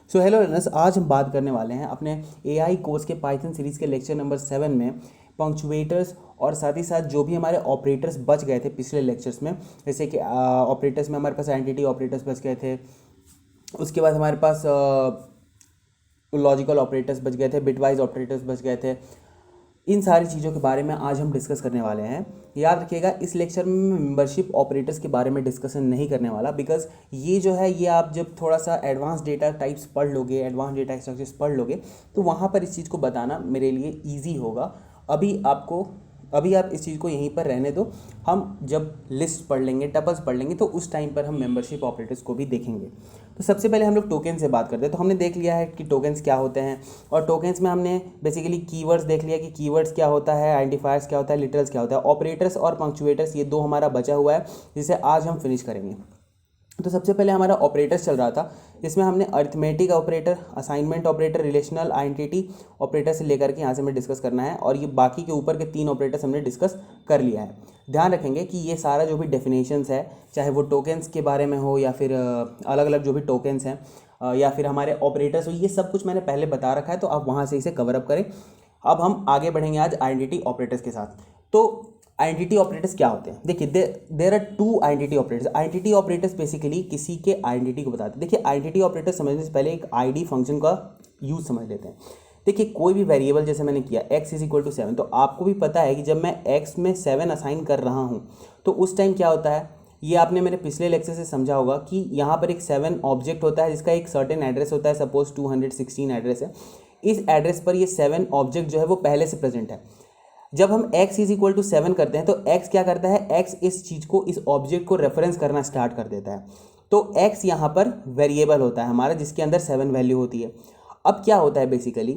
So hello learners, आज हम बात करने वाले हैं अपने एआई कोर्स के पाइथन सीरीज़ के लेक्चर नंबर 7 में पंक्चुएटर्स और साथ ही साथ जो भी हमारे ऑपरेटर्स बच गए थे पिछले लेक्चर्स में। जैसे कि ऑपरेटर्स में हमारे पास एंटिटी ऑपरेटर्स बच गए थे, उसके बाद हमारे पास लॉजिकल ऑपरेटर्स बच गए थे, बिटवाइज ऑपरेटर्स बच गए थे। इन सारी चीज़ों के बारे में आज हम डिस्कस करने वाले हैं। याद रखिएगा, इस लेक्चर में मैं मेंबरशिप ऑपरेटर्स के बारे में डिस्कशन नहीं करने वाला, बिकॉज ये जो है ये आप जब थोड़ा सा एडवांस डेटा टाइप्स पढ़ लोगे, एडवांस डेटा स्ट्रक्चर्स पढ़ लोगे, तो वहाँ पर इस चीज़ को बताना मेरे लिए ईजी होगा। अभी आप इस चीज़ को यहीं पर रहने दो। हम जब लिस्ट पढ़ लेंगे, टपल्स पढ़ लेंगे, तो उस टाइम पर हम मेंबरशिप ऑपरेटर्स को भी देखेंगे। तो सबसे पहले हम लोग टोकन से बात करते हैं। तो हमने देख लिया है कि टोकन्स क्या होते हैं, और टोकन्स में हमने बेसिकली कीवर्ड्स देख लिया कि कीवर्ड्स क्या होता है, आइडेंटिफायर्स क्या होता है, लिटरल्स क्या होता है। ऑपरेटर्स और पंक्चुएटर्स ये दो हमारा बचा हुआ है, जिसे आज हम फिनिश करेंगे। तो सबसे पहले हमारा ऑपरेटर्स चल रहा था, जिसमें हमने arithmetic operator, assignment operator, relational identity operator से लेकर के यहाँ से हमें डिस्कस करना है, और ये बाकी के ऊपर के 3 ऑपरेटर्स हमने डिस्कस कर लिया है। ध्यान रखेंगे कि ये सारा जो भी डेफिनेशंस है, चाहे वो टोकन्स के बारे में हो या फिर अलग अलग जो भी टोकन्स हैं या फिर हमारे ऑपरेटर्स हो, ये सब कुछ मैंने पहले बता रखा है, तो आप वहाँ से इसे कवर अप करें। अब हम आगे बढ़ेंगे आज आइडेंटिटी ऑपरेटर्स के साथ। तो आइडेंटिटी ऑपरेटर्स क्या होते हैं? देखिए, there are 2 identity operators. Identity operators basically किसी के आइडेंटिटी को बताते हैं। देखिए, आइडेंटिटी ऑपरेटर समझने से पहले एक आईडी फंक्शन का यूज समझ लेते हैं। देखिए, कोई भी वेरिएबल जैसे मैंने किया x = 7, तो आपको भी पता है कि जब मैं x में 7 असाइन कर रहा हूँ तो उस टाइम क्या होता है, ये आपने मेरे पिछले लेक्चर से समझा होगा कि यहाँ पर एक 7 ऑब्जेक्ट होता है जिसका एक सर्टेन एड्रेस होता है। सपोज 216 एड्रेस है। इस एड्रेस पर ये 7 ऑब्जेक्ट जो है वो पहले से प्रेजेंट है। जब हम x = 7 करते हैं तो x क्या करता है, x इस चीज़ को, इस ऑब्जेक्ट को रेफरेंस करना स्टार्ट कर देता है। तो x यहाँ पर वेरिएबल होता है हमारा, जिसके अंदर 7 वैल्यू होती है। अब क्या होता है बेसिकली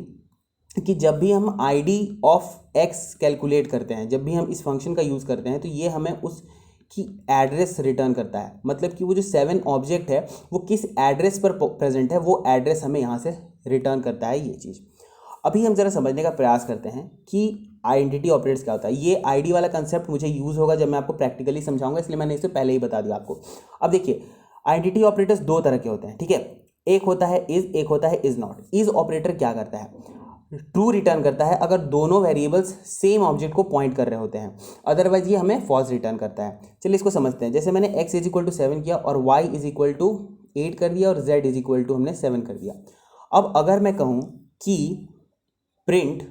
कि जब भी हम id ऑफ x कैलकुलेट करते हैं, जब भी हम इस फंक्शन का यूज़ करते हैं, तो ये हमें उसकी एड्रेस रिटर्न करता है। मतलब कि वो जो 7 ऑब्जेक्ट है वो किस एड्रेस पर प्रेजेंट है, वो एड्रेस हमें यहाँ से रिटर्न करता है ये चीज़। अभी हम ज़रा समझने का प्रयास करते हैं कि आइडेंटिटी ऑपरेटर्स क्या होता है। ये आईडी वाला कंसेप्ट मुझे यूज़ होगा जब मैं आपको प्रैक्टिकली समझाऊंगा, इसलिए मैंने इसे पहले ही बता दिया आपको। अब देखिए, आइडेंटिटी ऑपरेटर्स 2 तरह के होते हैं, ठीक है। एक होता है इज, एक होता है इज नॉट। इज ऑपरेटर क्या करता है, ट्रू रिटर्न करता है अगर दोनों वेरिएबल्स सेम ऑब्जेक्ट को पॉइंट कर रहे होते हैं। अदरवाइज ये हमें फॉल्स रिटर्न करता है। चलिए इसको समझते हैं। जैसे मैंने x = 7 किया और y = 8 कर दिया और z = हमने 7 कर दिया। अब अगर मैं कहूँ कि प्रिंट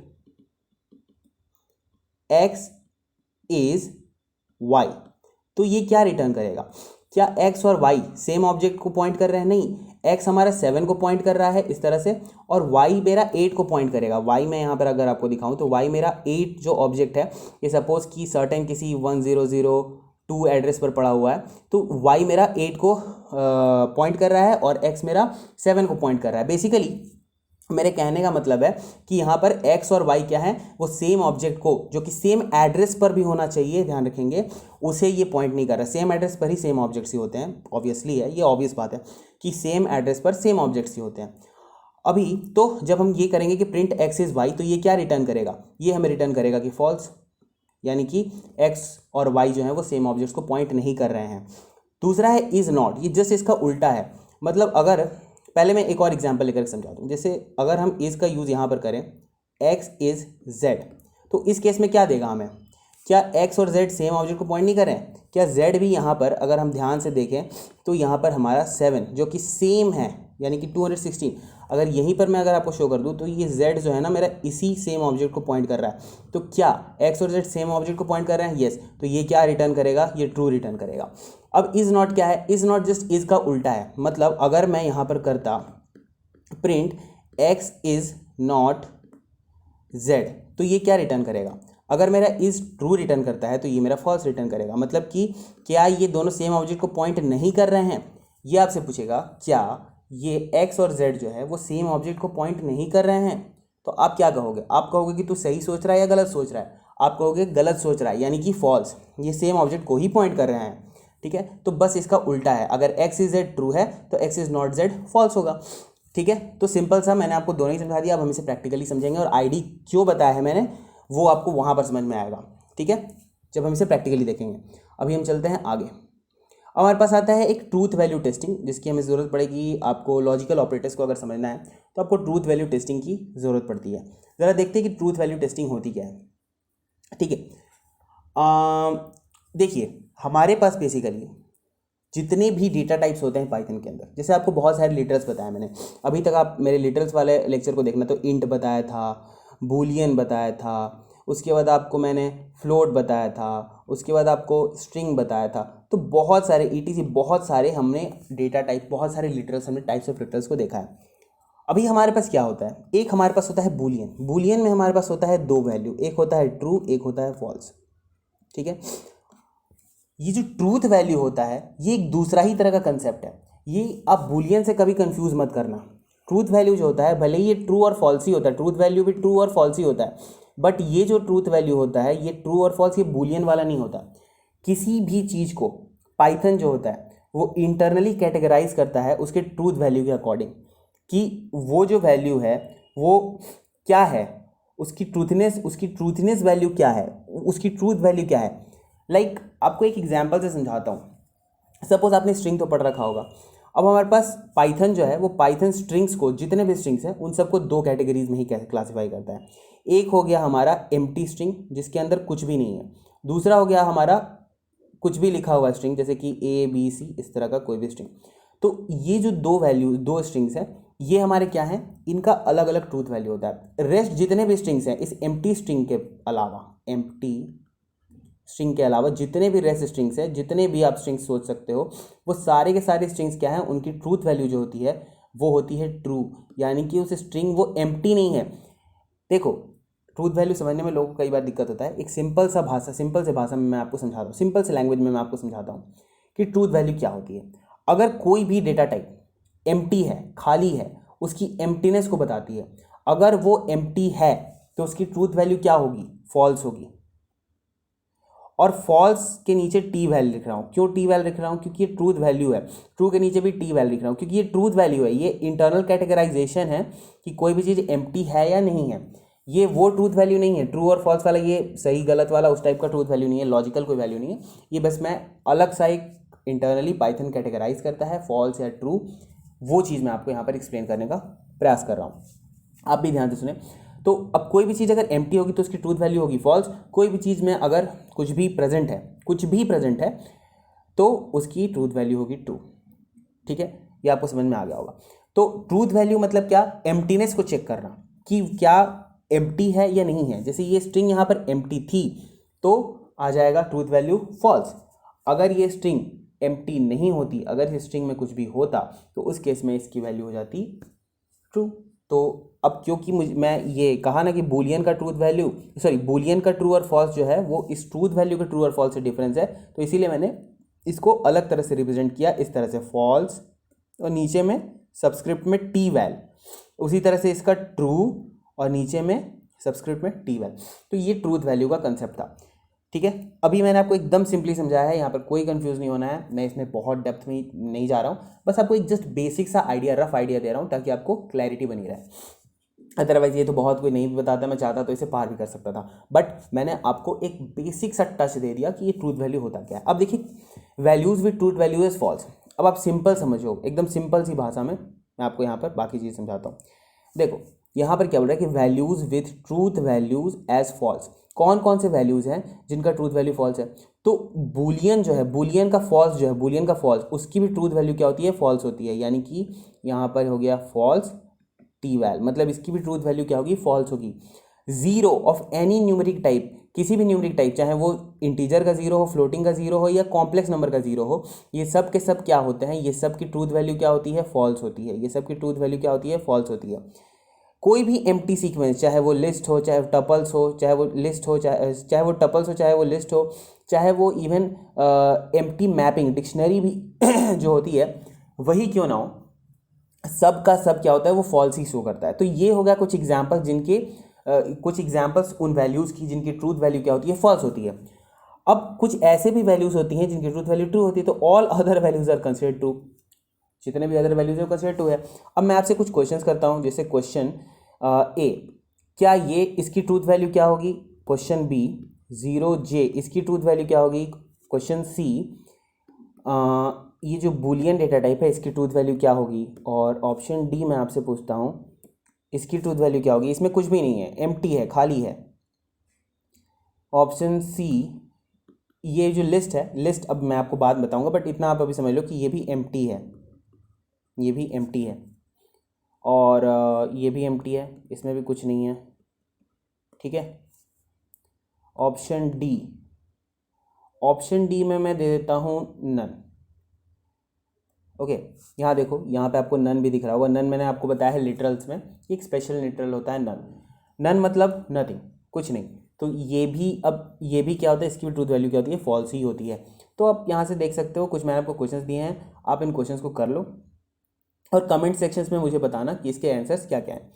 x इज y, तो ये क्या रिटर्न करेगा? क्या x और y सेम ऑब्जेक्ट को पॉइंट कर रहे हैं? नहीं, x हमारा 7 को पॉइंट कर रहा है इस तरह से, और y मेरा 8 को पॉइंट करेगा। y मैं यहाँ पर अगर आपको दिखाऊं तो y मेरा 8 जो ऑब्जेक्ट है, ये सपोज कि सर्टेन किसी 1002 एड्रेस पर पड़ा हुआ है, तो y मेरा 8 को पॉइंट कर रहा है और x मेरा 7 को पॉइंट कर रहा है। बेसिकली मेरे कहने का मतलब है कि यहाँ पर x और y क्या है, वो सेम ऑब्जेक्ट को, जो कि सेम एड्रेस पर भी होना चाहिए, ध्यान रखेंगे, उसे ये पॉइंट नहीं कर रहा। सेम एड्रेस पर ही सेम ऑब्जेक्ट्स ही होते हैं, ऑब्वियसली है, ये ऑब्वियस बात है कि सेम एड्रेस पर सेम ऑब्जेक्ट्स ही होते हैं। अभी तो जब हम ये करेंगे कि प्रिंट x इज y, तो ये क्या रिटर्न करेगा, ये हमें रिटर्न करेगा कि फॉल्स, यानी कि x और y जो है वो सेम ऑब्जेक्ट्स को पॉइंट नहीं कर रहे हैं। दूसरा है इज नॉट, ये जस्ट इसका उल्टा है। मतलब अगर, पहले मैं एक और एग्जांपल लेकर समझा दूँ। जैसे अगर हम इज का यूज़ यहाँ पर करें, x इज z, तो इस केस में क्या देगा हमें? क्या x और z सेम ऑब्जेक्ट को पॉइंट नहीं कर रहे हैं? क्या z भी यहाँ पर अगर हम ध्यान से देखें तो यहाँ पर हमारा 7 जो कि सेम है, यानी कि 216, अगर यहीं पर मैं अगर आपको शो कर दूँ तो ये z जो है ना मेरा इसी सेम ऑब्जेक्ट को पॉइंट कर रहा है। तो क्या x और z सेम ऑब्जेक्ट को पॉइंट कर रहे हैं? येस। तो ये क्या रिटर्न करेगा? ये ट्रू रिटर्न करेगा। अब इज नॉट क्या है? इज नॉट जस्ट इज का उल्टा है। मतलब अगर मैं यहाँ पर करता print x is not z, तो ये क्या रिटर्न करेगा? अगर मेरा इज ट्रू रिटर्न करता है तो ये मेरा फॉल्स रिटर्न करेगा। मतलब कि क्या ये दोनों सेम ऑब्जेक्ट को पॉइंट नहीं कर रहे हैं? ये आपसे पूछेगा, क्या ये x और z जो है वो सेम ऑब्जेक्ट को पॉइंट नहीं कर रहे हैं? तो आप क्या कहोगे? आप कहोगे कि तू सही सोच रहा है या गलत सोच रहा है? आप कहोगे गलत सोच रहा है, यानी कि फॉल्स, ये सेम ऑब्जेक्ट को ही पॉइंट कर रहे हैं। ठीक है, तो बस इसका उल्टा है। अगर x इज z ट्रू है तो x is not z false होगा। ठीक है, तो सिंपल सा मैंने आपको दोनों ही समझा दिया। अब हम इसे प्रैक्टिकली समझेंगे, और आईडी क्यों बताया है मैंने वो आपको वहाँ पर समझ में आएगा। ठीक है, जब हम इसे प्रैक्टिकली देखेंगे। अभी हम चलते हैं आगे। हमारे पास आता है एक ट्रूथ वैल्यू टेस्टिंग, जिसकी हमें ज़रूरत पड़ेगी। आपको लॉजिकल ऑपरेटर्स को अगर समझना है तो आपको ट्रूथ वैल्यू टेस्टिंग की ज़रूरत पड़ती है। ज़रा देखते हैं कि ट्रूथ वैल्यू टेस्टिंग होती क्या है। ठीक है, देखिए हमारे पास बेसिकली जितने भी डेटा टाइप्स होते हैं पाइथन के अंदर, जैसे आपको बहुत सारे लिटरल्स बताया मैंने अभी तक, आप मेरे लिटरल्स वाले लेक्चर को देखना, तो इंट बताया था, बूलियन बताया था, उसके बाद आपको मैंने फ्लोट बताया था, उसके बाद आपको स्ट्रिंग बताया था। तो बहुत सारे ईटीसी, बहुत सारे हमने डेटा टाइप, बहुत सारे लिटरल्स, हमने टाइप्स ऑफ लिटरल्स को देखा है। अभी हमारे पास क्या होता है, एक हमारे पास होता है बूलियन। बूलियन में हमारे पास होता है दो वैल्यू, एक होता है ट्रू, एक होता है फॉल्स। ठीक है, ये जो ट्रूथ वैल्यू होता है ये एक दूसरा ही तरह का कंसेप्ट है। ये आप बूलियन से कभी कंफ्यूज मत करना। ट्रूथ वैल्यू जो होता है, भले ही ये ट्रू और फॉल्स ही होता है, ट्रूथ वैल्यू भी ट्रू और फॉल्स ही होता है, बट ये जो ट्रूथ वैल्यू होता है ये ट्रू और फॉल्स, ये बूलियन वाला नहीं होता। किसी भी चीज़ को पाइथन जो होता है वो इंटरनली कैटेगराइज करता है उसके ट्रूथ वैल्यू के अकॉर्डिंग, कि वो जो वैल्यू है वो क्या है, उसकी ट्रूथनेस वैल्यू क्या है, उसकी ट्रूथ वैल्यू क्या है। लाइक आपको एक एग्जांपल से समझाता हूँ। सपोज आपने स्ट्रिंग तो पढ़ रखा होगा। अब हमारे पास पाइथन जो है वो पाइथन स्ट्रिंग्स को, जितने भी स्ट्रिंग्स हैं उन सबको दो कैटेगरीज में ही क्लासीफाई करता है। एक हो गया हमारा एम्प्टी स्ट्रिंग, जिसके अंदर कुछ भी नहीं है। दूसरा हो गया हमारा कुछ भी लिखा हुआ स्ट्रिंग, जैसे कि ABC, इस तरह का कोई भी स्ट्रिंग। तो ये जो दो स्ट्रिंग्स हैं, ये हमारे क्या हैं, इनका अलग अलग ट्रूथ वैल्यू होता है। रेस्ट जितने भी स्ट्रिंग्स हैं इस एम्प्टी स्ट्रिंग के अलावा, एम्प्टी स्ट्रिंग के अलावा जितने भी रेस्ट स्ट्रिंग्स हैं, जितने भी आप स्ट्रिंग्स सोच सकते हो, वो सारे के सारे स्ट्रिंग्स क्या हैं, उनकी ट्रूथ वैल्यू जो होती है वो होती है ट्रू। यानी कि उस स्ट्रिंग वो एम्प्टी नहीं है। देखो, ट्रूथ वैल्यू समझने में लोगों को कई बार दिक्कत होता है। एक सिंपल से भाषा में मैं आपको समझाता हूँ, सिंपल से लैंग्वेज में मैं आपको समझाता हूँ कि ट्रूथ वैल्यू क्या होती है। अगर कोई भी डेटा टाइप एम्प्टी है, खाली है, उसकी एम्प्टीनेस को बताती है। अगर वो एम्प्टी है तो उसकी ट्रूथ वैल्यू क्या होगी, फॉल्स होगी। और फॉल्स के नीचे टी वैल्यू लिख रहा हूँ। क्यों टी वैल्यू लिख रहा हूँ, क्योंकि ये ट्रूथ वैल्यू है। ट्रू के नीचे भी टी वैल्यू लिख रहा हूँ क्योंकि ये ट्रूथ वैल्यू है। ये इंटरनल कैटेगराइजेशन है कि कोई भी चीज़ एम्प्टी है या नहीं है। ये वो ट्रूथ वैल्यू नहीं है, ट्रू और फॉल्स वाला, ये सही गलत वाला उस टाइप का ट्रूथ वैल्यू नहीं है, लॉजिकल कोई वैल्यू नहीं है। ये बस मैं अलग सा एक इंटरनली पाइथन कैटेगराइज करता है, फॉल्स या ट्रू। वो चीज़ मैं आपको यहाँ पर एक्सप्लेन करने का प्रयास कर रहा हूँ, आप भी ध्यान से सुने। तो अब कोई भी चीज़ अगर एम्प्टी होगी तो उसकी ट्रूथ वैल्यू होगी फॉल्स। कोई भी चीज़ में अगर कुछ भी प्रेजेंट है तो उसकी ट्रूथ वैल्यू होगी ट्रू। ठीक है, ये आपको समझ में आ गया होगा। तो ट्रूथ वैल्यू मतलब क्या, एम्प्टीनेस को चेक करना कि क्या एम्प्टी है या नहीं है। जैसे ये स्ट्रिंग यहाँ पर एम्प्टी थी तो आ जाएगा ट्रूथ वैल्यू फॉल्स। अगर ये स्ट्रिंग एम्प्टी नहीं होती, अगर इस स्ट्रिंग में कुछ भी होता, तो उस केस में इसकी वैल्यू हो जाती ट्रू। तो अब क्योंकि मैं ये कहा ना कि बूलियन का बूलियन का ट्रू और फॉल्स जो है वो इस ट्रूथ वैल्यू के ट्रू और फॉल्स से डिफरेंस है, तो इसीलिए मैंने इसको अलग तरह से रिप्रेजेंट किया, इस तरह से फॉल्स और नीचे में सबस्क्रिप्ट में टी वैल, उसी तरह से इसका ट्रू और नीचे में सबस्क्रिप्ट में टी वैल। तो ये ट्रूथ वैल्यू का कंसेप्ट था। ठीक है, अभी मैंने आपको एकदम सिंपली समझाया है, यहाँ पर कोई कंफ्यूज नहीं होना है। मैं इसमें बहुत डेप्थ में नहीं जा रहा हूँ, बस आपको एक जस्ट बेसिक सा आइडिया, रफ आइडिया दे रहा हूँ ताकि आपको क्लैरिटी बनी रहे। अदरवाइज ये तो बहुत कोई नहीं बताता, मैं चाहता तो इसे पार भी कर सकता था, बट मैंने आपको एक बेसिक सा टच दे दिया कि ये ट्रूथ वैल्यू होता क्या है। अब देखिए, values with truth value is false. अब आप सिंपल समझो, एकदम सिंपल सी भाषा में मैं आपको यहाँ पर बाकी चीज़ समझाता हूँ। देखो यहाँ पर क्या बोल रहा है कि values with truth values as false. कौन कौन से वैल्यूज हैं जिनका ट्रूथ वैल्यू फॉल्स है, तो बूलियन जो है, बूलियन का फॉल्स, उसकी भी ट्रूथ वैल्यू क्या होती है, फॉल्स होती है। यानी कि यहाँ पर हो गया फॉल्स टी वैल, मतलब इसकी भी ट्रूथ वैल्यू क्या होगी, फॉल्स होगी। Zero of any numeric type, किसी भी न्यूमेरिक टाइप, चाहे वो इंटीजर का जीरो हो, फ्लोटिंग का जीरो हो या कॉम्प्लेक्स नंबर का जीरो हो, ये सब के सब क्या होते हैं, ये सब की ट्रूथ वैल्यू क्या होती है, फॉल्स होती है। ये सब की ट्रूथ वैल्यू क्या होती है, फॉल्स होती है। कोई भी एम्प्टी सीक्वेंस, चाहे वो लिस्ट हो, चाहे टपल्स हो, चाहे वो लिस्ट हो, चाहे वो टपल्स हो, चाहे वो लिस्ट हो, चाहे वो इवन एम्प्टी मैपिंग डिक्शनरी भी जो होती है वही क्यों ना हो, सब का सब क्या होता है, वो फॉल्स ही शो करता है। तो ये हो गया कुछ एग्जाम्पल्स कुछ एग्जाम्पल्स उन वैल्यूज़ की जिनकी ट्रूथ वैल्यू क्या होती है, फॉल्स होती है। अब कुछ ऐसे भी वैल्यूज़ होती हैं जिनकी ट्रूथ वैल्यू ट्रू होती है, तो all other values are considered true. जितने भी अदर वैल्यूज है वो कंसिडर ट्रू है। अब मैं आपसे कुछ क्वेश्चंस करता हूँ, जैसे क्वेश्चन ए, क्या ये इसकी ट्रूथ वैल्यू क्या होगी, क्वेश्चन बी 0J इसकी ट्रूथ वैल्यू क्या होगी, क्वेश्चन सी ये जो बूलियन डेटा टाइप है इसकी ट्रूथ वैल्यू क्या होगी, और ऑप्शन डी मैं आपसे पूछता हूँ इसकी ट्रूथ वैल्यू क्या होगी। इसमें कुछ भी नहीं है, एम्प्टी है, खाली है। ऑप्शन सी, ये जो लिस्ट है, लिस्ट अब मैं आपको बाद में बताऊंगा, बट इतना आप अभी समझ लो कि ये भी एम्प्टी है, ये भी एम्प्टी है, और ये भी एम्प्टी है, इसमें भी कुछ नहीं है, ठीक है। ऑप्शन डी, ऑप्शन डी में मैं दे देता हूँ नन। ओके, यहाँ देखो, यहाँ पे आपको नन भी दिख रहा होगा। नन मैंने आपको बताया है लिटरल्स में एक स्पेशल लिटरल होता है नन। नन मतलब नथिंग, कुछ नहीं। तो ये भी, अब ये भी क्या होता है, इसकी भी ट्रूथ वैल्यू क्या होती है, फॉल्स ही होती है। तो आप यहाँ से देख सकते हो, कुछ मैंने आपको क्वेश्चंस दिए हैं, आप इन क्वेश्चंस को कर लो और कमेंट सेक्शंस में मुझे बताना कि इसके आंसर्स क्या क्या हैं,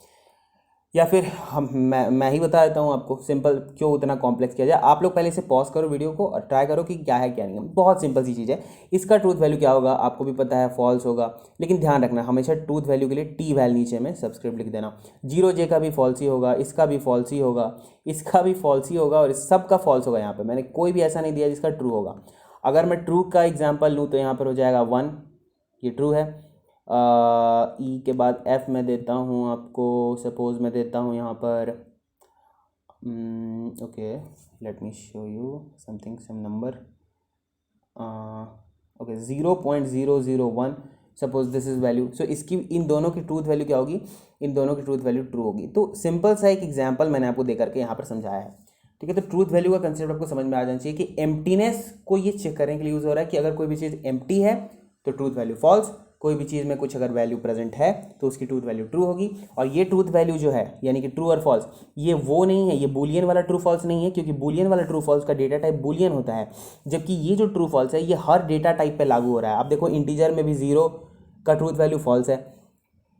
या फिर मैं ही बता देता हूँ आपको। सिंपल, क्यों उतना कॉम्प्लेक्स किया जाए। आप लोग पहले से पॉज करो वीडियो को और ट्राई करो कि क्या है क्या नहीं है। बहुत सिंपल सी चीज़ है। इसका ट्रूथ वैल्यू क्या होगा आपको भी पता है, फॉल्स होगा। लेकिन ध्यान रखना, हमेशा ट्रूथ वैल्यू के लिए टी वैल्यू नीचे में सब्सक्रिप्ट लिख देना। 0J का भी फॉल्स ही होगा, इसका भी फॉल्स ही होगा, इसका भी फॉल्स ही होगा, और इस सब का फॉल्स होगा। यहाँ पर मैंने कोई भी ऐसा नहीं दिया जिसका ट्रू होगा। अगर मैं ट्रू का एग्जाम्पल लूँ तो यहाँ पर हो जाएगा 1, ये ट्रू है। ई के बाद एफ में देता हूँ आपको, सपोज मैं देता हूँ यहाँ पर, okay let me show you something, some number, okay 0.001, suppose this is value. So इसकी, इन दोनों की ट्रूथ वैल्यू क्या होगी, इन दोनों की ट्रूथ वैल्यू ट्रू होगी। तो सिंपल सा एक एग्जाम्पल मैंने आपको दे करके यहाँ पर समझाया है, ठीक है। तो ट्रूथ वैल्यू का कंसेप्ट आपको समझ में आ जाना चाहिए कि एम्प्टीनेस को ये चेक करने के लिए यूज़ हो रहा है कि अगर कोई भी चीज़ एम्प्टी है तो ट्रूथ वैल्यू फॉल्स, कोई भी चीज़ में कुछ अगर वैल्यू प्रेजेंट है तो उसकी ट्रूथ वैल्यू ट्रू होगी। और ये ट्रूथ वैल्यू जो है, यानी कि ट्रू और फॉल्स, ये वो नहीं है, ये बूलियन वाला ट्रू फॉल्स नहीं है, क्योंकि बूलियन वाला ट्रू फॉल्स का डेटा टाइप बूलियन होता है, जबकि ये जो ट्रू फॉल्स है ये हर डेटा टाइप पे लागू हो रहा है। आप देखो, इंटीजर में भी 0 का ट्रूथ वैल्यू फॉल्स है,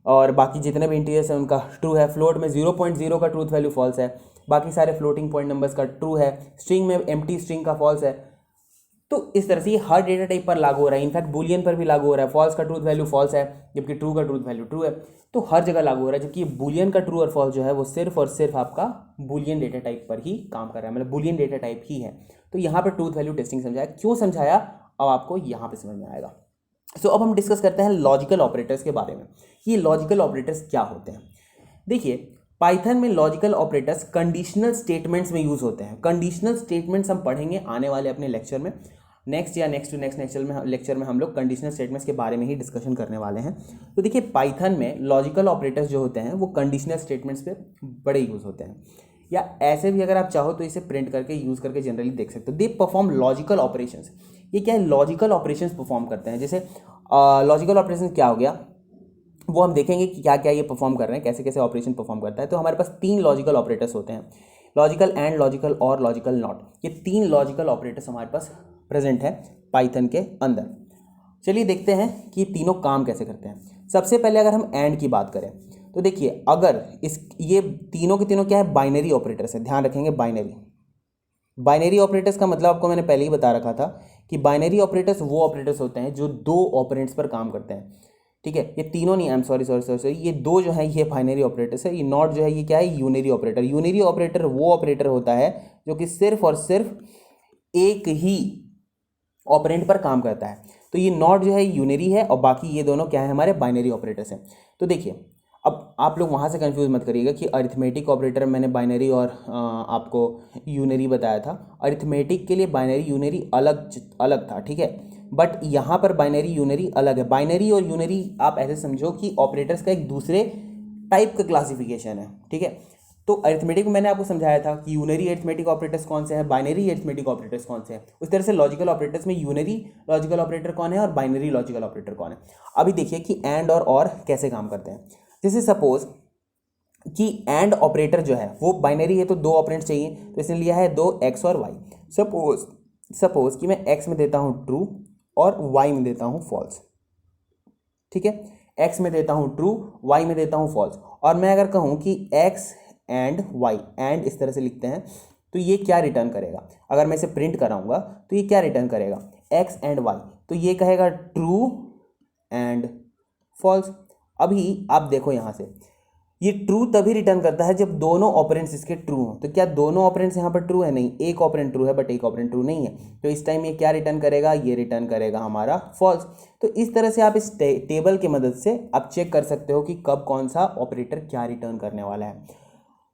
और बाकी जितने भी इंटीजर्स हैं उनका ट्रू है। फ्लोट में 0.0 का ट्रूथ वैल्यू फॉल्स है, बाकी सारे फ्लोटिंग पॉइंट नंबर्स का ट्रू है। स्ट्रिंग में एम्प्टी स्ट्रिंग का फॉल्स है। तो इस तरह से ये हर डेटा टाइप पर लागू हो रहा है, इनफैक्ट बूलियन पर भी लागू हो रहा है। फॉल्स का ट्रूथ वैल्यू फॉल्स है, जबकि ट्रू का ट्रूथ वैल्यू ट्रू है। तो हर जगह लागू हो रहा है, जबकि ये बूलियन का ट्रू और फॉल्स जो है वो सिर्फ और सिर्फ आपका बूलियन डेटा टाइप पर ही काम कर रहा है, मतलब बूलियन डेटा टाइप ही है। तो यहाँ पर ट्रूथ वैल्यू टेस्टिंग समझाया, क्यों समझाया अब आपको यहाँ पे समझ में आएगा। सो अब हम डिस्कस करते हैं लॉजिकल ऑपरेटर्स के बारे में। ये लॉजिकल ऑपरेटर्स क्या होते हैं। देखिए, पाइथन में लॉजिकल ऑपरेटर्स कंडीशनल स्टेटमेंट्स में यूज होते हैं। कंडीशनल स्टेटमेंट्स हम पढ़ेंगे आने वाले अपने लेक्चर में, नेक्स्ट या नेक्स्ट टू नेक्स्ट लेक्चर में हम लोग कंडीशनल स्टेटमेंट्स के बारे में ही डिस्कशन करने वाले हैं। तो देखिए, पाइथन में लॉजिकल ऑपरेटर्स जो होते हैं वो कंडीशनल स्टेटमेंट्स पे बड़े यूज होते हैं, या ऐसे भी अगर आप चाहो तो इसे प्रिंट करके यूज करके जनरली देख सकते हो। They perform logical operations. ये क्या है, लॉजिकल ऑपरेशंस परफॉर्म करते हैं। जैसे लॉजिकल ऑपरेशन क्या हो गया, वो हम देखेंगे कि क्या क्या ये परफॉर्म कर रहे हैं, कैसे कैसे ऑपरेशन परफॉर्म करता है। तो हमारे पास 3 लॉजिकल ऑपरेटर्स होते हैं, लॉजिकल एंड, लॉजिकल और, लॉजिकल नॉट। ये 3 लॉजिकल ऑपरेटर्स हमारे पास प्रेजेंट है पाइथन के अंदर। चलिए देखते हैं कि तीनों काम कैसे करते हैं। सबसे पहले अगर हम एंड की बात करें तो देखिए, अगर ये तीनों के तीनों क्या है, बाइनरी ऑपरेटर्स है। ध्यान रखेंगे, बाइनरी ऑपरेटर्स का मतलब आपको मैंने पहले ही बता रखा था कि बाइनरी ऑपरेटर्स वो ऑपरेटर्स होते हैं जो 2 ऑपरेंड्स पर काम करते हैं, ठीक है। ये तीनों नहीं, आई एम सॉरी, ये 2 जो है ये बाइनरी ऑपरेटर्स है। ये नॉट जो है ये क्या है, यूनरी ऑपरेटर। यूनरी ऑपरेटर वो ऑपरेटर होता है जो कि सिर्फ और सिर्फ एक ही ऑपरेंड पर काम करता है। तो ये नॉट जो है यूनरी है, और बाकी ये दोनों क्या है, हमारे बाइनरी ऑपरेटर्स हैं। तो देखिए, अब आप लोग वहाँ से कंफ्यूज मत करिएगा कि अरिथमेटिक ऑपरेटर मैंने बाइनरी और आपको यूनरी बताया था। अरिथमेटिक के लिए बाइनरी यूनरी अलग था, ठीक है। बट यहाँ पर बाइनरी यूनरी अलग है। बाइनरी और यूनरी आप ऐसे समझो कि ऑपरेटर्स का एक दूसरे टाइप का क्लासिफिकेशन है, ठीक है। तो अरिथमेटिक में मैंने आपको समझाया था कि यूनरी अरिथमेटिक ऑपरेटर्स कौन से हैं, बाइनरी अरिथमेटिक ऑपरेटर्स कौन से हैं। उस तरह से लॉजिकल ऑपरेटर्स में यूनरी लॉजिकल ऑपरेटर कौन है और बाइनरी लॉजिकल ऑपरेटर कौन है। अभी देखिए कि एंड और कैसे काम करते हैं। जैसे सपोज कि एंड ऑपरेटर जो है वो बाइनरी है, तो 2 ऑपरेंड चाहिए, तो इसने लिया है 2 x और y। सपोज कि मैं x में देता हूँ ट्रू और y में देता हूँ फॉल्स, ठीक है। x में देता हूँ ट्रू, y में देता हूँ फॉल्स। और मैं अगर कहूँ कि x एंड y, एंड इस तरह से लिखते हैं, तो ये क्या रिटर्न करेगा, अगर मैं इसे प्रिंट कराऊंगा तो ये क्या रिटर्न करेगा, x एंड y। तो ये कहेगा ट्रू एंड फॉल्स। अभी आप देखो यहाँ से, ये ट्रू तभी रिटर्न करता है जब दोनों ऑपरेंड्स इसके ट्रू हों। तो क्या दोनों ऑपरेंड्स यहाँ पर ट्रू है? नहीं, एक ऑपरेंड ट्रू है बट एक ऑपरेंड ट्रू नहीं है। तो इस टाइम ये क्या रिटर्न करेगा? ये रिटर्न करेगा हमारा फॉल्स। तो इस तरह से आप इस टेबल की मदद से आप चेक कर सकते हो कि कब कौन सा ऑपरेटर क्या रिटर्न करने वाला है।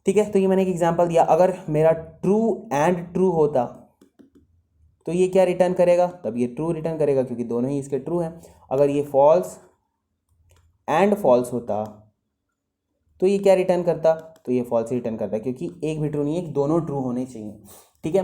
ठीक है, तो ये मैंने एक एग्जाम्पल दिया। अगर मेरा ट्रू एंड ट्रू होता तो ये क्या रिटर्न करेगा? तब ये ट्रू रिटर्न करेगा क्योंकि दोनों ही इसके ट्रू हैं। अगर ये फॉल्स एंड फॉल्स होता तो ये क्या रिटर्न करता? तो ये फॉल्स रिटर्न करता क्योंकि एक भी ट्रू नहीं है, दोनों ट्रू होने चाहिए। ठीक है,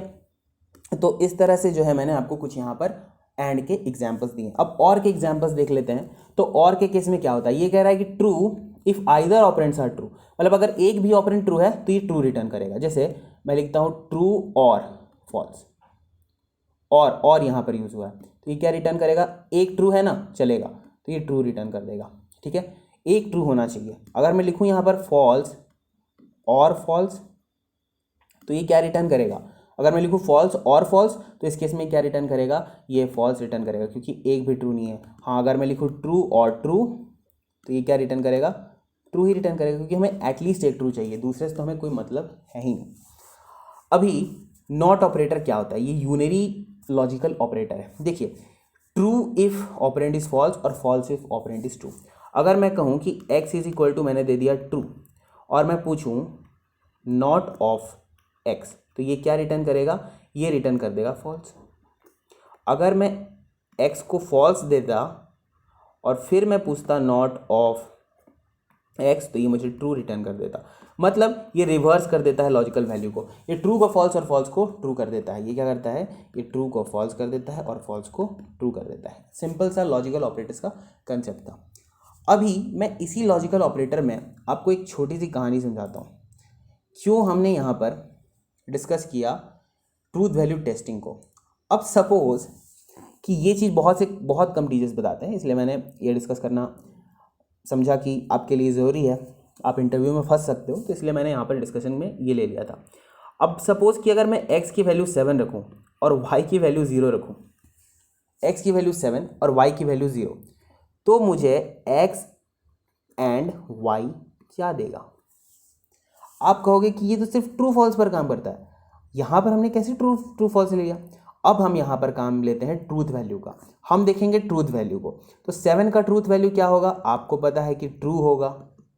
तो इस तरह से जो है मैंने आपको कुछ यहाँ पर एंड के एग्जाम्पल्स दिए। अब और के एग्जाम्पल्स देख लेते हैं। तो और के केस में क्या होता है? ये कह रहा है कि true if either operands are true, मतलब अगर एक भी ऑपरेंड ट्रू है तो ये ट्रू रिटर्न करेगा। जैसे मैं लिखता हूँ ट्रू और फॉल्स, और यहाँ पर यूज हुआ है तो ये क्या रिटर्न करेगा? एक ट्रू है ना, चलेगा, तो ये ट्रू रिटर्न कर देगा। ठीक है, एक ट्रू होना चाहिए। अगर मैं लिखूँ यहाँ पर फॉल्स और फॉल्स तो ये क्या रिटर्न करेगा? अगर मैं लिखूँ फॉल्स और फॉल्स तो इस केस में क्या रिटर्न करेगा? ये फॉल्स रिटर्न करेगा क्योंकि एक भी ट्रू नहीं है। हाँ, अगर मैं लिखूँ ट्रू और ट्रू तो ये क्या रिटर्न करेगा? ट्रू ही रिटर्न करेगा क्योंकि हमें एटलीस्ट एक ट्रू चाहिए, दूसरे से तो हमें कोई मतलब है ही नहीं। अभी नॉट ऑपरेटर क्या होता है? ये यूनरी लॉजिकल ऑपरेटर है। देखिए, true if operand is false और false if operand is true. अगर मैं कहूँ कि x इज इक्वल टू, मैंने दे दिया ट्रू, और मैं पूछूँ नॉट ऑफ x, तो ये क्या रिटर्न करेगा? ये रिटर्न कर देगा फॉल्स। अगर मैं x को फॉल्स देता और फिर मैं पूछता नॉट ऑफ x तो ये मुझे ट्रू रिटर्न कर देता। मतलब ये रिवर्स कर देता है लॉजिकल वैल्यू को। ये ट्रू को फॉल्स और फॉल्स को ट्रू कर देता है। ये क्या करता है? ये ट्रू को फॉल्स कर देता है और फॉल्स को ट्रू कर देता है। सिंपल सा लॉजिकल ऑपरेटर्स का कंसेप्ट था। अभी मैं इसी लॉजिकल ऑपरेटर में आपको एक छोटी सी कहानी समझाता हूँ। क्यों हमने यहाँ पर डिस्कस किया ट्रूथ वैल्यू टेस्टिंग को। अब सपोज कि ये चीज़ बहुत कम टीचर्स बताते हैं, इसलिए मैंने ये डिस्कस करना समझा कि आपके लिए ज़रूरी है, आप इंटरव्यू में फंस सकते हो, तो इसलिए मैंने यहाँ पर डिस्कशन में ये ले लिया था। अब सपोज़ कि अगर मैं x की वैल्यू 7 रखूँ और y की वैल्यू 0 रखूँ, x की वैल्यू 7 और y की वैल्यू 0, तो मुझे x एंड y क्या देगा? आप कहोगे कि ये तो सिर्फ ट्रू फॉल्स पर काम करता है। यहाँ पर हमने कैसे ट्रू फॉल्स लिया? अब हम यहाँ पर काम लेते हैं ट्रूथ वैल्यू का। हम देखेंगे ट्रूथ वैल्यू को। तो 7 का ट्रूथ वैल्यू क्या होगा? आपको पता है कि ट्रू होगा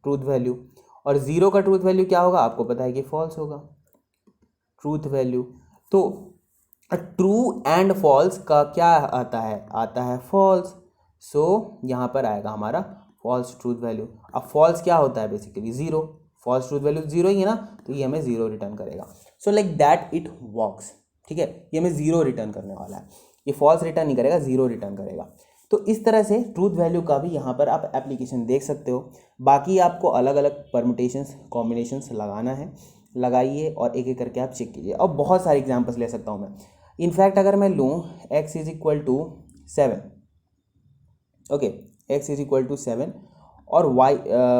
ट्रूथ वैल्यू, और 0 का ट्रूथ वैल्यू क्या होगा? आपको पता है कि फॉल्स होगा ट्रूथ वैल्यू। तो ट्रू एंड फॉल्स का क्या आता है? आता है फॉल्स। सो यहाँ पर आएगा हमारा फॉल्स ट्रूथ वैल्यू। अब फॉल्स क्या होता है? बेसिकली 0। फॉल्स ट्रूथ वैल्यू 0 ही है ना, तो ये हमें 0 रिटर्न करेगा। So like that it works. ठीक है, ये हमें 0 रिटर्न करने वाला है। ये फॉल्स रिटर्न नहीं करेगा, 0 रिटर्न करेगा। तो इस तरह से ट्रूथ वैल्यू का भी यहाँ पर आप एप्लीकेशन देख सकते हो। बाकी आपको अलग अलग परमुटेशंस कॉम्बिनेशंस लगाना है, लगाइए और एक एक करके आप चेक कीजिए। अब बहुत सारे एग्जांपल्स ले सकता हूँ मैं। इनफैक्ट अगर मैं लूँ x is equal to 7, okay, x is equal to 7 और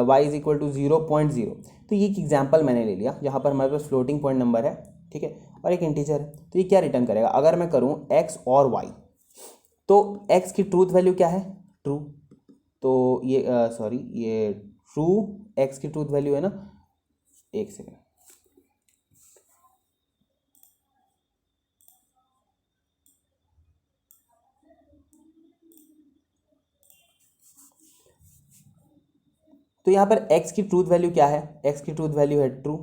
y इज इक्वल टू 0.0, तो ये एक एग्जाम्पल मैंने ले लिया जहाँ पर हमारे पास फ्लोटिंग पॉइंट नंबर है, ठीक है, और एक इंटीजर है। तो ये क्या रिटर्न करेगा? अगर मैं करूँ x और y, तो x की ट्रूथ वैल्यू क्या है? ट्रू। तो ये सॉरी, ये ट्रू x की ट्रूथ वैल्यू है ना। एक सेकेंड, तो यहाँ पर x की ट्रूथ वैल्यू क्या है? x की ट्रूथ वैल्यू है ट्रू,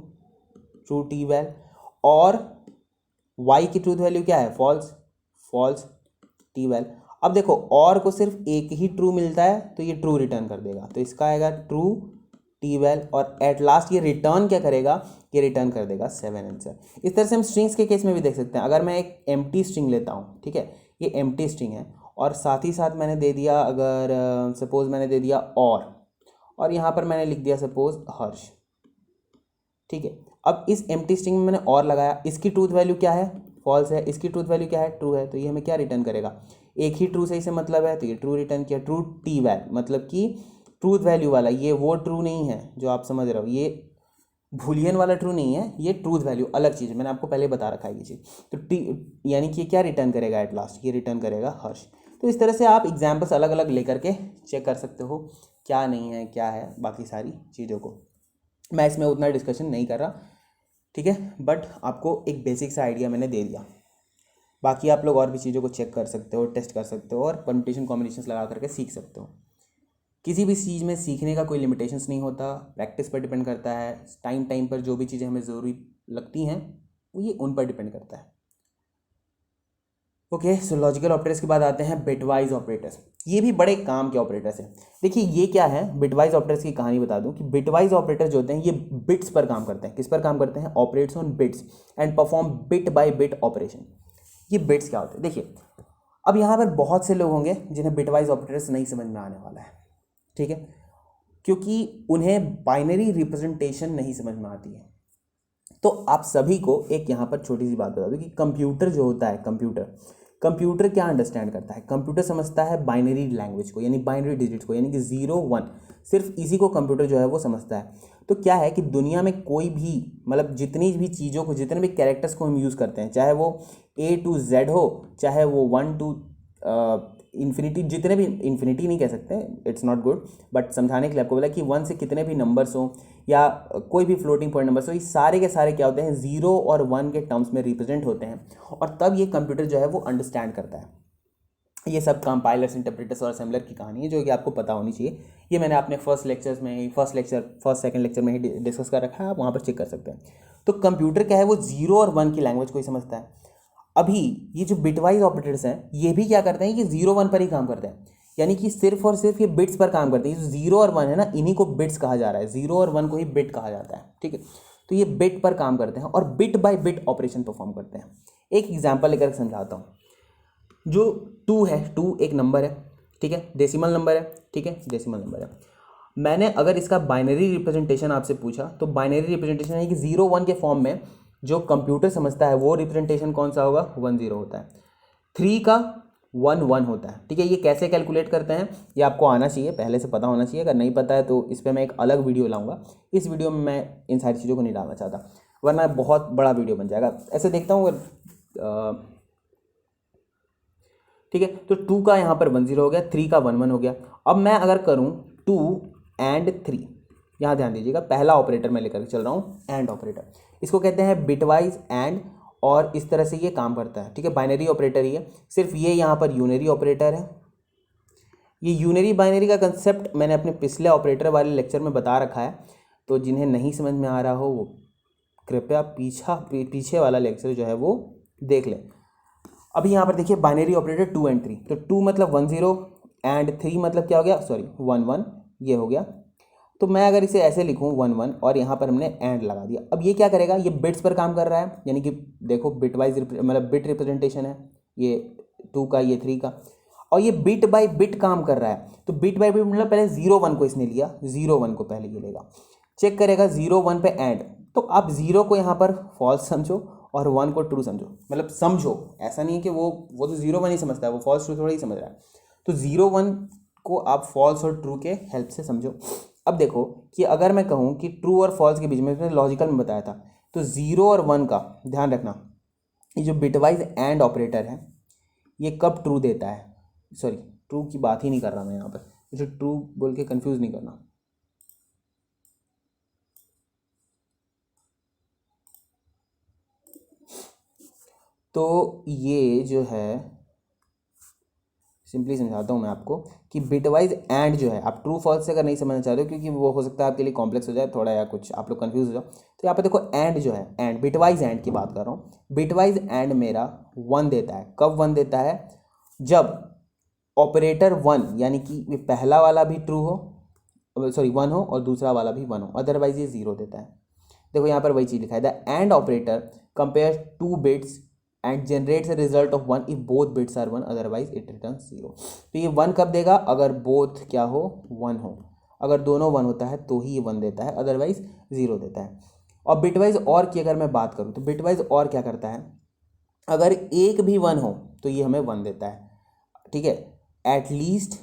ट्रू टी वैल, और y की ट्रूथ वैल्यू क्या है? False, false T val. अब देखो, और को सिर्फ एक ही ट्रू मिलता है तो ये ट्रू रिटर्न कर देगा, तो इसका आएगा ट्रू टी वैल, और एट लास्ट ये रिटर्न क्या करेगा? ये रिटर्न कर देगा 7 आंसर। इस तरह से हम स्ट्रिंग्स के केस में भी देख सकते हैं। अगर मैं एक एम्प्टी स्ट्रिंग लेता हूँ, ठीक है, ये एम्प्टी स्ट्रिंग है, और साथ ही साथ मैंने दे दिया, अगर सपोज मैंने दे दिया और यहाँ पर मैंने लिख दिया सपोज हर्ष, ठीक है। अब इस एम्प्टी स्ट्रिंग में मैंने और लगाया, इसकी ट्रूथ वैल्यू क्या है? फॉल्स है। इसकी ट्रूथ वैल्यू क्या है? ट्रू है। तो ये हमें क्या रिटर्न करेगा? एक ही ट्रू सही से मतलब है, तो ये ट्रू रिटर्न किया। ट्रू टी वैल मतलब कि ट्रूथ वैल्यू वाला, ये वो ट्रू नहीं है जो आप समझ रहे हो, ये बूलियन वाला ट्रू नहीं है, ये ट्रूथ वैल्यू अलग चीज़ है, मैंने आपको पहले बता रखा है ये चीज़। तो टी यानी कि क्या रिटर्न करेगा एट लास्ट? ये रिटर्न करेगा हर्ष। तो इस तरह से आप एग्जाम्पल्स अलग अलग लेकर के चेक कर सकते हो क्या नहीं है क्या है बाकी सारी चीज़ों को। मैं इसमें उतना डिस्कशन नहीं कर रहा, ठीक है, बट आपको एक बेसिक सा आइडिया मैंने दे दिया। बाकी आप लोग और भी चीज़ों को चेक कर सकते हो, टेस्ट कर सकते हो और परम्यूटेशन कॉम्बिनेशंस लगा करके सीख सकते हो। किसी भी चीज़ में सीखने का कोई लिमिटेशंस नहीं होता, प्रैक्टिस पर डिपेंड करता है। टाइम टाइम पर जो भी चीज़ें हमें ज़रूरी लगती हैं वो ये उन पर डिपेंड करता है। ओके, सो लॉजिकल ऑपरेटर्स के बाद आते हैं बिटवाइज ऑपरेटर्स। ये भी बड़े काम के ऑपरेटर्स हैं। देखिए ये क्या है, बिटवाइज ऑपरेटर्स की कहानी बता दूं कि बिटवाइज ऑपरेटर्स जो होते हैं ये बिट्स पर काम करते हैं। किस पर काम करते हैं? Operates on bits and perform bit by bit operation. ये बिट्स क्या होते हैं? देखिए अब यहाँ पर बहुत से लोग होंगे जिन्हें बिटवाइज ऑपरेटर्स नहीं समझ में आने वाला है, ठीक है, क्योंकि उन्हें बाइनरी रिप्रेजेंटेशन नहीं समझ में आती है। तो आप सभी को एक यहाँ पर छोटी सी बात बता दूं कि कंप्यूटर जो होता है, कंप्यूटर क्या अंडरस्टैंड करता है? कंप्यूटर समझता है बाइनरी लैंग्वेज को, यानी बाइनरी डिजिट्स को, यानी कि 0 1, सिर्फ इसी को कंप्यूटर जो है वो समझता है। तो क्या है कि दुनिया में कोई भी, मतलब जितनी भी चीज़ों को, जितने भी कैरेक्टर्स को हम यूज़ करते हैं, चाहे वो A to Z हो, चाहे वो 1 to इन्फिनिटी, जितने भी, इन्फिनिटी नहीं कह सकते, इट्स नॉट गुड, बट समझाने के लिए आपको बोला कि 1 से कितने भी नंबर्स हो या कोई भी फ्लोटिंग पॉइंट नंबर्स हो, ये सारे के सारे क्या होते हैं? 0 और 1 के टर्म्स में रिप्रेजेंट होते हैं। और तब ये कंप्यूटर जो है वो अंडरस्टैंड करता है। ये सब कंपाइलर्स, इंटरप्रेटर्स और असेंबलर की कहानी है जो कि आपको पता होनी चाहिए। ये मैंने अपने फर्स्ट सेकंड लेक्चर में ही डिस्कस कर रखा है, आप वहाँ पर चेक कर सकते हैं। तो कंप्यूटर क्या है, वो 0 और 1 की लैंग्वेज को ही समझता है। अभी ये जो बिटवाइज ऑपरेटर्स हैं ये भी क्या करते हैं कि 0 1 पर ही काम करते हैं, यानी कि सिर्फ और सिर्फ ये बिट्स पर काम करते हैं। ये 0 और 1 है ना, इन्हीं को बिट्स कहा जा रहा है, 0 और 1 को ही बिट कहा जाता है, ठीक है। तो ये बिट पर काम करते हैं और bit by bit operation perform करते हैं। एक एग्जाम्पल लेकर समझाता हूँ। जो 2 है, 2 एक नंबर है, ठीक है, डेसिमल नंबर है, ठीक है, डेसिमल नंबर है। मैंने अगर इसका बाइनरी रिप्रेजेंटेशन आपसे पूछा तो बाइनरी रिप्रेजेंटेशन है कि 0 1 के फॉर्म में जो कंप्यूटर समझता है वो रिप्रेजेंटेशन कौन सा होगा? 1 0 होता है। 3 का 1 1 होता है, ठीक है। ये कैसे कैलकुलेट करते हैं ये आपको आना चाहिए, पहले से पता होना चाहिए। अगर नहीं पता है तो इस पर मैं एक अलग वीडियो लाऊंगा। इस वीडियो में मैं इन सारी चीज़ों को नहीं डालना चाहता, वरना बहुत बड़ा वीडियो बन जाएगा। ऐसे देखता हूँ ठीक है। तो 2 का यहाँ पर 1 0 हो गया, 3 का 1 1 हो गया। अब मैं अगर करूँ 2 and 3, यहाँ ध्यान दीजिएगा, पहला ऑपरेटर मैं लेकर चल रहा हूँ एंड ऑपरेटर। इसको कहते हैं बिटवाइज एंड, और इस तरह से ये काम करता है, ठीक है। बाइनरी ऑपरेटर ही है, सिर्फ ये यहाँ पर यूनरी ऑपरेटर है। ये यूनरी बाइनरी का कंसेप्ट मैंने अपने पिछले ऑपरेटर वाले लेक्चर में बता रखा है, तो जिन्हें नहीं समझ में आ रहा हो वो कृपया पीछे वाला लेक्चर जो है वो देख लें। अभी यहाँ पर देखिए बाइनरी ऑपरेटर 2 and 3, तो 2 मतलब 1 0 एंड 3 मतलब क्या हो गया? सॉरी 1 1, ये हो गया। तो मैं अगर इसे ऐसे लिखूँ 1 1 और यहाँ पर हमने एंड लगा दिया। अब ये क्या करेगा? ये बिट्स पर काम कर रहा है, यानी कि देखो बिटवाइज मतलब बिट रिप्रेजेंटेशन है, ये 2 का, ये 3 का, और ये बिट बाय बिट काम कर रहा है। तो बिट बाय बिट मतलब पहले 0 1 को इसने लिया, 0 1 को पहले ये लेगा, चेक करेगा 0 1 पे एंड। तो आप 0 को यहाँ पर फॉल्स समझो और 1 को ट्रू समझो, मतलब समझो, ऐसा नहीं है कि वो तो 0 1 ही समझता है, वो फॉल्स ट्रू थोड़ा ही समझ रहा है। तो 0 1 को आप फॉल्स और ट्रू के हेल्प से समझो। अब देखो कि अगर मैं कहूँ कि ट्रू और फॉल्स के बीच में, मैंने लॉजिकल में बताया था, तो 0 और 1 का ध्यान रखना, ये जो बिटवाइज एंड ऑपरेटर है ये कब ट्रू देता है? सॉरी, ट्रू की बात ही नहीं कर रहा मैं यहाँ पर, इसे ट्रू बोल के कंफ्यूज नहीं करना। तो ये जो है, सिंपली समझाता हूँ मैं आपको कि बिटवाइज एंड जो है, आप ट्रू फॉल्स से अगर नहीं समझना चाहते हो क्योंकि वो हो सकता है आपके लिए कॉम्प्लेक्स हो जाए थोड़ा, या कुछ आप लोग कंफ्यूज हो जाओ, तो यहाँ पे देखो एंड जो है, एंड बिटवाइज एंड की बात कर रहा हूँ। बिटवाइज एंड मेरा 1 देता है। कब 1 देता है? जब ऑपरेटर 1, यानी कि ये पहला वाला भी ट्रू हो, सॉरी 1 हो, और दूसरा वाला भी 1 हो, अदरवाइज ये 0 देता है। देखो यहाँ पर वही चीज़ लिखा है, the end operator compare 2 bits and generates a result of 1 if both bits are 1, otherwise it returns 0। तो ये 1 कब देगा? अगर बोथ क्या हो? 1 हो। अगर दोनों 1 होता है तो ही ये 1 देता है, अदरवाइज 0 देता है। और बिटवाइज और की अगर मैं बात करूँ तो बिटवाइज और क्या करता है? अगर एक भी 1 हो तो ये हमें 1 देता है, ठीक है, एटलीस्ट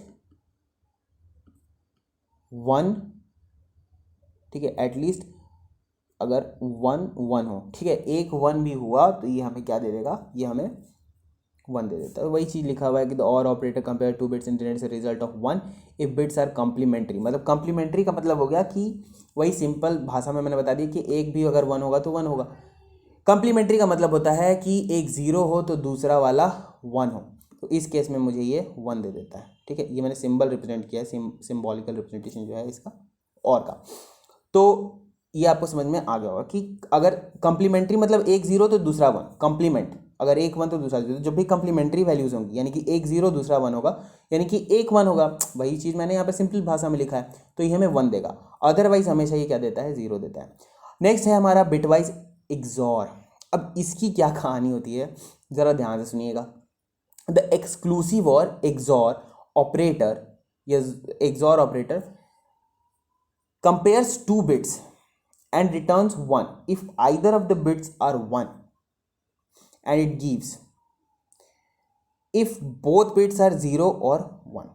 1, ठीक है, एटलीस्ट अगर 1 1 हो, ठीक है, एक 1 भी हुआ तो ये हमें क्या दे देगा? ये हमें 1 दे देता है। वही चीज़ लिखा हुआ है कि the or operator compare two bits and generates a result of 1 if bits are complementary. मतलब कॉम्प्लीमेंट्री का मतलब हो गया कि वही सिंपल भाषा में मैंने बता दिया कि एक भी अगर 1 होगा तो 1 होगा। कॉम्प्लीमेंट्री का मतलब होता है कि एक 0 हो तो दूसरा वाला 1 हो। तो इस केस में मुझे ये 1 दे देता है। ठीक है, ये मैंने सिंबल रिप्रेजेंट किया है, सिम्बॉलिकल रिप्रेजेंटेशन जो है इसका और का। तो ये आपको समझ में आ गया होगा कि अगर कंप्लीमेंट्री मतलब एक 0 तो दूसरा 1, कंप्लीमेंट अगर एक 1 तो दूसरा 0, जब भी कंप्लीमेंट्री वैल्यूज होंगी यानी कि एक 0 दूसरा 1 होगा, यानी कि एक 1 होगा, वही चीज़ मैंने यहाँ पे सिंपल भाषा में लिखा है, तो ये हमें 1 देगा। अदरवाइज हमेशा ये क्या देता है, 0 देता है। नेक्स्ट है हमारा बिटवाइज एक्सॉर। अब इसकी क्या कहानी होती है ज़रा ध्यान से सुनिएगा। द एक्सक्लूसिव और एक्सॉर ऑपरेटर या XOR operator compares two bits and returns 1 if either of the bits are 1, and it gives if both bits are 0 or 1।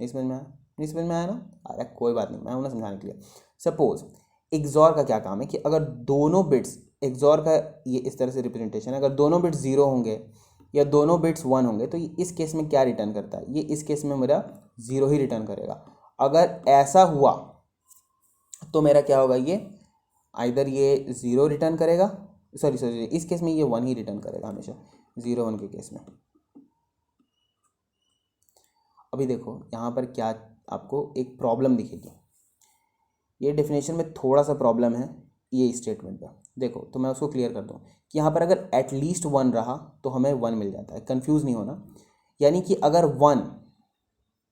नहीं समझ में आया, नहीं समझ में आया ना? अरे कोई बात नहीं, मैं हूं ना समझाने के लिए। सपोज एक्सॉर का क्या काम है कि अगर दोनों बिट्स, एक्सॉर का ये इस तरह से रिप्रेजेंटेशन है, अगर दोनों बिट्स 0 होंगे या दोनों बिट्स 1 होंगे तो ये इस केस में क्या रिटर्न करता है, ये इस केस में मेरा 0 ही रिटर्न करेगा। अगर ऐसा हुआ तो मेरा क्या होगा, ये आइदर ये 0 रिटर्न करेगा, सॉरी इस केस में ये 1 ही रिटर्न करेगा हमेशा, 0 1 के केस में। अभी देखो यहाँ पर क्या आपको एक प्रॉब्लम दिखेगी, ये डेफिनेशन में थोड़ा सा प्रॉब्लम है ये स्टेटमेंट पर। देखो तो मैं उसको क्लियर कर दूँ कि यहाँ पर अगर एटलीस्ट 1 रहा तो हमें 1 मिल जाता है, कंफ्यूज नहीं होना। यानी कि अगर 1,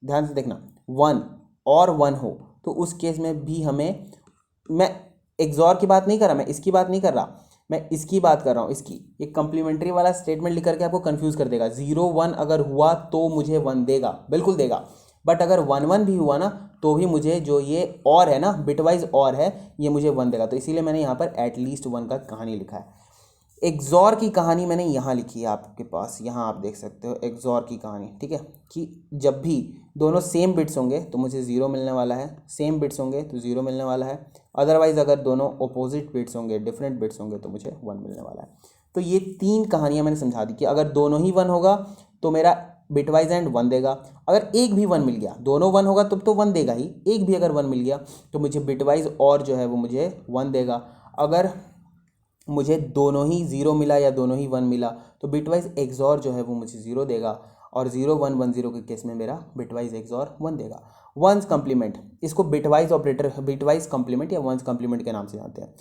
ध्यान से देखना, 1 और 1 हो तो उस केस में भी हमें, मैं एक्सॉर की बात नहीं कर रहा, मैं इसकी बात नहीं कर रहा, मैं इसकी बात कर रहा हूँ, इसकी। ये कंप्लीमेंट्री वाला स्टेटमेंट लिख करके आपको कंफ्यूज कर देगा। 0 1 अगर हुआ तो मुझे 1 देगा, बिल्कुल देगा, बट अगर 1 1 भी हुआ ना तो भी मुझे जो ये और है ना, बिटवाइज और है, ये मुझे 1 देगा। तो इसीलिए मैंने यहाँ पर एटलीस्ट 1 का कहानी लिखा है। एक्सॉर की कहानी मैंने यहाँ लिखी है आपके पास, यहाँ आप देख सकते हो एक्सॉर की कहानी। ठीक है, कि जब भी दोनों सेम बिट्स होंगे तो मुझे 0 मिलने वाला है, सेम बिट्स होंगे तो 0 मिलने वाला है। अदरवाइज अगर दोनों अपोजिट बिट्स होंगे, डिफरेंट बिट्स होंगे तो मुझे 1 मिलने वाला है। तो ये 3 कहानियाँ मैंने समझा दी कि अगर दोनों ही 1 होगा तो मेरा बिटवाइज एंड 1 देगा। अगर एक भी 1 मिल गया, दोनों 1 होगा तब तो 1 देगा ही, एक भी अगर 1 मिल गया तो मुझे बिटवाइज और जो है वो मुझे 1 देगा। अगर मुझे दोनों ही 0 मिला या दोनों ही 1 मिला तो बिटवाइज एक्सॉर जो है वो मुझे 0 देगा, और 0 1 1 0 के केस में मेरा बिटवाइज एक्सॉर 1 देगा। वंस कंप्लीमेंट, इसको बिटवाइज ऑपरेटर, बिटवाइज कंप्लीमेंट या वंस कंप्लीमेंट के नाम से जानते हैं।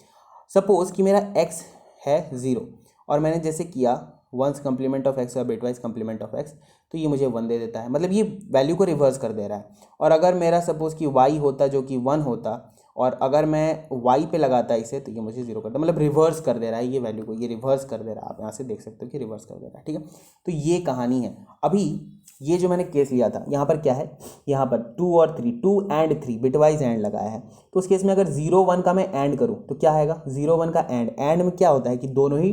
सपोज कि मेरा x है 0 और मैंने जैसे किया वंस कंप्लीमेंट ऑफ x और बिटवाइज कंप्लीमेंट ऑफ x, तो ये मुझे 1 दे देता है, मतलब ये वैल्यू को रिवर्स कर दे रहा है। और अगर मेरा सपोज कि y होता जो कि 1 होता और अगर मैं y पे लगाता इसे तो ये मुझे 0 करता, मतलब रिवर्स कर दे रहा है ये वैल्यू को, ये रिवर्स कर दे रहा है। आप यहाँ से देख सकते हो कि रिवर्स कर दे रहा है। ठीक है, तो ये कहानी है। अभी ये जो मैंने केस लिया था यहाँ पर क्या है, यहाँ पर 2 और 3, 2 एंड 3 बिटवाइज एंड लगाया है। तो उस केस में अगर 0 1 का मैं एंड करूँ तो क्या आएगा, 0 1 का एंड में क्या होता है कि दोनों ही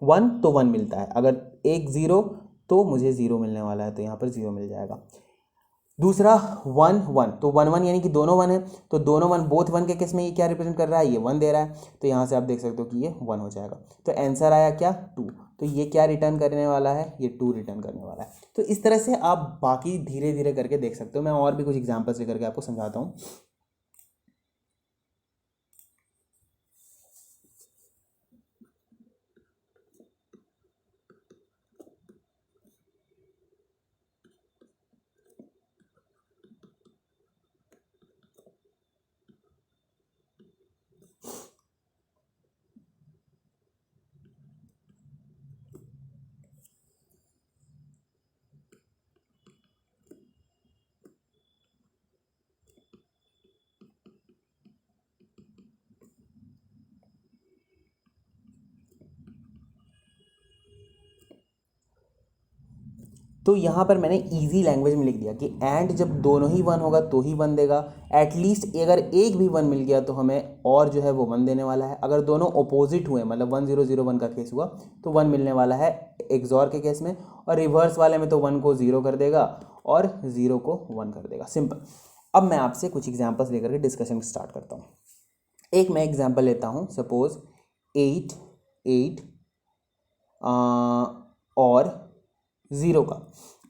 1 तो 1 मिलता है, अगर एक 0 तो मुझे 0 मिलने वाला है, तो यहाँ पर 0 मिल जाएगा। दूसरा 1 1, तो 1 1 यानी कि दोनों 1 है, तो दोनों 1 बोथ 1 के केस में ये क्या रिप्रेजेंट कर रहा है, ये 1 दे रहा है, तो यहाँ से आप देख सकते हो कि ये 1 हो जाएगा। तो आंसर आया क्या, 2। तो ये क्या रिटर्न करने वाला है, ये 2 रिटर्न करने वाला है। तो इस तरह से आप बाकी धीरे धीरे करके देख सकते हो। मैं और भी कुछ एग्जाम्पल्स लेकर के आपको समझाता हूँ। तो यहाँ पर मैंने इजी लैंग्वेज में लिख दिया कि एंड जब दोनों ही 1 होगा तो ही 1 देगा। एटलीस्ट अगर एक भी 1 मिल गया तो हमें और जो है वो 1 देने वाला है। अगर दोनों अपोजिट हुए, मतलब 1 0 0 1 का केस हुआ तो 1 मिलने वाला है एक्सॉर के केस में, और रिवर्स वाले में तो 1 को 0 कर देगा और 0 को 1 कर देगा, सिंपल। अब मैं आपसे कुछ एग्जाम्पल्स लेकर के डिस्कशन स्टार्ट करता हूँ। एक मैं एग्जाम्पल लेता हूँ, सपोज 8 8 और ज़ीरो का,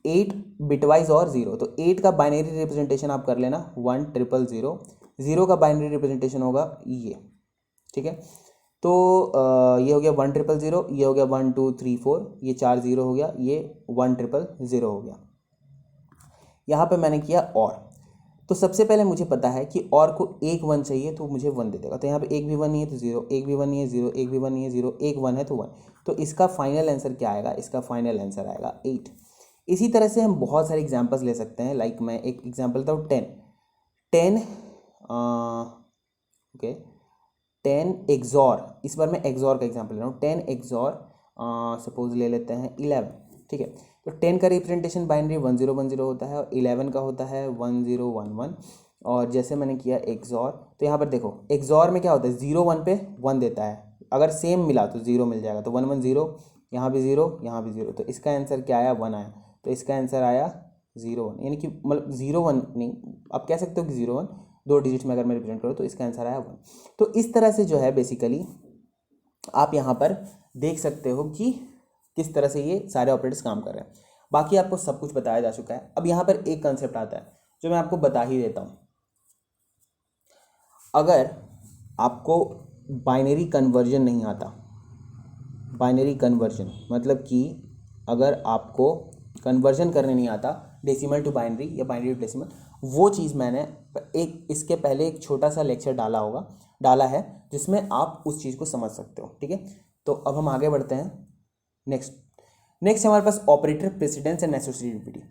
8 बिटवाइज और ज़ीरो, तो 8 का बाइनरी रिप्रेजेंटेशन आप कर लेना 1000, ज़ीरो का बाइनरी रिप्रेजेंटेशन होगा ये, ठीक है। तो ये हो गया 1000, ये हो गया 1234, ये 4 ज़ीरो हो गया, ये 1000 हो गया। यहाँ पे मैंने किया और, तो सबसे पहले मुझे पता है कि और को एक वन चाहिए तो मुझे वन दे देगा, तो यहाँ पे एक भी वन नहीं है तो ज़ीरो, एक भी वन नहीं है ज़ीरो, एक भी वन नहीं है ज़ीरो, एक वन है तो वन, तो इसका फाइनल आंसर क्या आएगा, इसका फाइनल आंसर आएगा 8। इसी तरह से हम बहुत सारे एग्जांपल्स ले सकते हैं, लाइक मैं एक एग्जांपल लेता हूँ 10 ओके 10 एक्सॉर, इस बार मैं एक्सॉर का एग्जांपल ले रहा हूँ, 10 एक्सॉर सपोज ले लेते हैं 11, ठीक है। तो 10 का रिप्रेजेंटेशन बाइनरी 1010 होता है और 11 का होता है 1011, और जैसे मैंने किया एक्सॉर, तो यहाँ पर देखो एक्सॉर में क्या होता है, 0 1 पे 1 देता है, अगर सेम मिला तो 0 मिल जाएगा, तो 1 1 0, यहाँ भी 0, यहाँ भी 0, तो इसका आंसर क्या आया, 1 आया, तो इसका आंसर आया 0 1, यानी कि मतलब 0 1 नहीं, आप कह सकते हो कि 0 1, दो डिजिट में अगर मैं रिप्रेजेंट करूँ तो इसका आंसर आया 1। तो इस तरह से जो है बेसिकली आप यहाँ पर देख सकते हो कि किस तरह से ये सारे ऑपरेटर्स काम कर रहे हैं। बाकी आपको सब कुछ बताया जा चुका है। अब यहाँ पर एक कंसेप्ट आता है जो मैं आपको बता ही देता हूँ। अगर आपको बाइनरी कन्वर्जन नहीं आता, बाइनरी कन्वर्जन मतलब कि अगर आपको कन्वर्जन करने नहीं आता डेसिमल टू बाइनरी या बाइनरी टू डेसिमल, वो चीज़ मैंने एक इसके पहले एक छोटा सा लेक्चर डाला है जिसमें आप उस चीज़ को समझ सकते हो, ठीक है। तो अब हम आगे बढ़ते हैं। नेक्स्ट हमारे पास ऑपरेटर प्रेसिडेंस एंड एसोसिएटिविटी।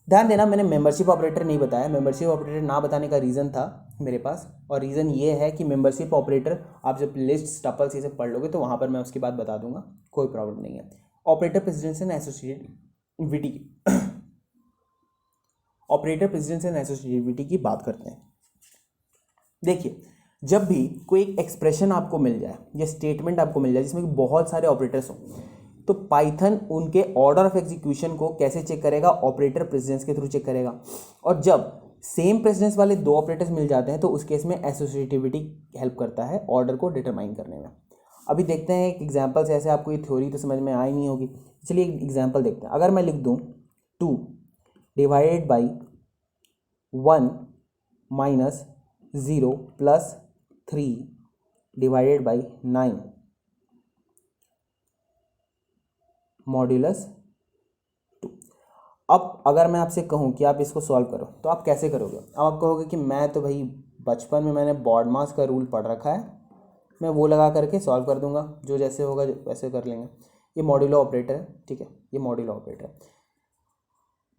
ध्यान देना, मैंने मेंबरशिप ऑपरेटर नहीं बताया। मेंबरशिप ऑपरेटर ना बताने का रीज़न था मेरे पास, और रीज़न ये है कि मेंबरशिप ऑपरेटर आप जब लिस्ट टपल्स ये सब पढ़ लोगे तो वहाँ पर मैं उसके बाद बता दूंगा, कोई प्रॉब्लम नहीं है। Operator precedence and associativity, operator precedence and associativity की बात करते हैं। देखिए, जब भी कोई एक एक्सप्रेशन आपको मिल जाए या स्टेटमेंट आपको मिल जाए जिसमें कि बहुत सारे ऑपरेटर्स हों, तो पाइथन उनके ऑर्डर ऑफ एग्जीक्यूशन को कैसे चेक करेगा, ऑपरेटर प्रेसिडेंस के थ्रू चेक करेगा। और जब सेम प्रेसिडेंस वाले दो ऑपरेटर्स मिल जाते हैं तो उस केस में एसोसिएटिविटी हेल्प करता है ऑर्डर को डिटरमाइन करने में। अभी देखते हैं एक एग्जाम्पल से, ऐसे आपको ये थ्योरी तो समझ में आई नहीं होगी, चलिए एक एग्जाम्पल देखते हैं। अगर मैं लिख दूँ 2 divided by 1 minus 0 plus 3 divided by 9 modulus 2। अब अगर मैं आपसे कहूँ कि आप इसको सॉल्व करो तो आप कैसे करोगे? अब आप कहोगे कि मैं तो भाई बचपन में मैंने बॉडमास का रूल पढ़ रखा है, मैं वो लगा करके सॉल्व कर दूंगा, जो जैसे होगा वैसे कर लेंगे। ये मॉड्यूलो ऑपरेटर है, ठीक है, ये मॉड्यूलो ऑपरेटर है।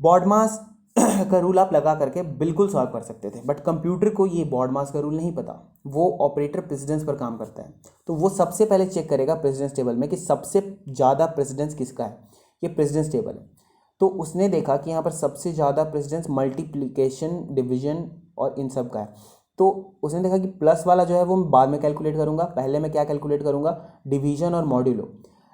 बॉडमास का रूल आप लगा करके बिल्कुल सॉल्व कर सकते थे, बट कंप्यूटर को ये बॉडमास का रूल नहीं पता, वो ऑपरेटर प्रेसिडेंस पर काम करता है। तो वो सबसे पहले चेक करेगा प्रेसिडेंस टेबल में कि सबसे ज़्यादा प्रेसिडेंस किसका है, ये प्रेसिडेंस टेबल है। तो उसने देखा कि यहाँ पर सबसे ज़्यादा प्रेसिडेंस मल्टीप्लिकेशन, डिवीजन और इन सब का है। तो उसने देखा कि प्लस वाला जो है वो मैं बाद में कैलकुलेट करूँगा, पहले मैं क्या कैलकुलेट करूँगा, डिवीजन और मॉड्यूलो।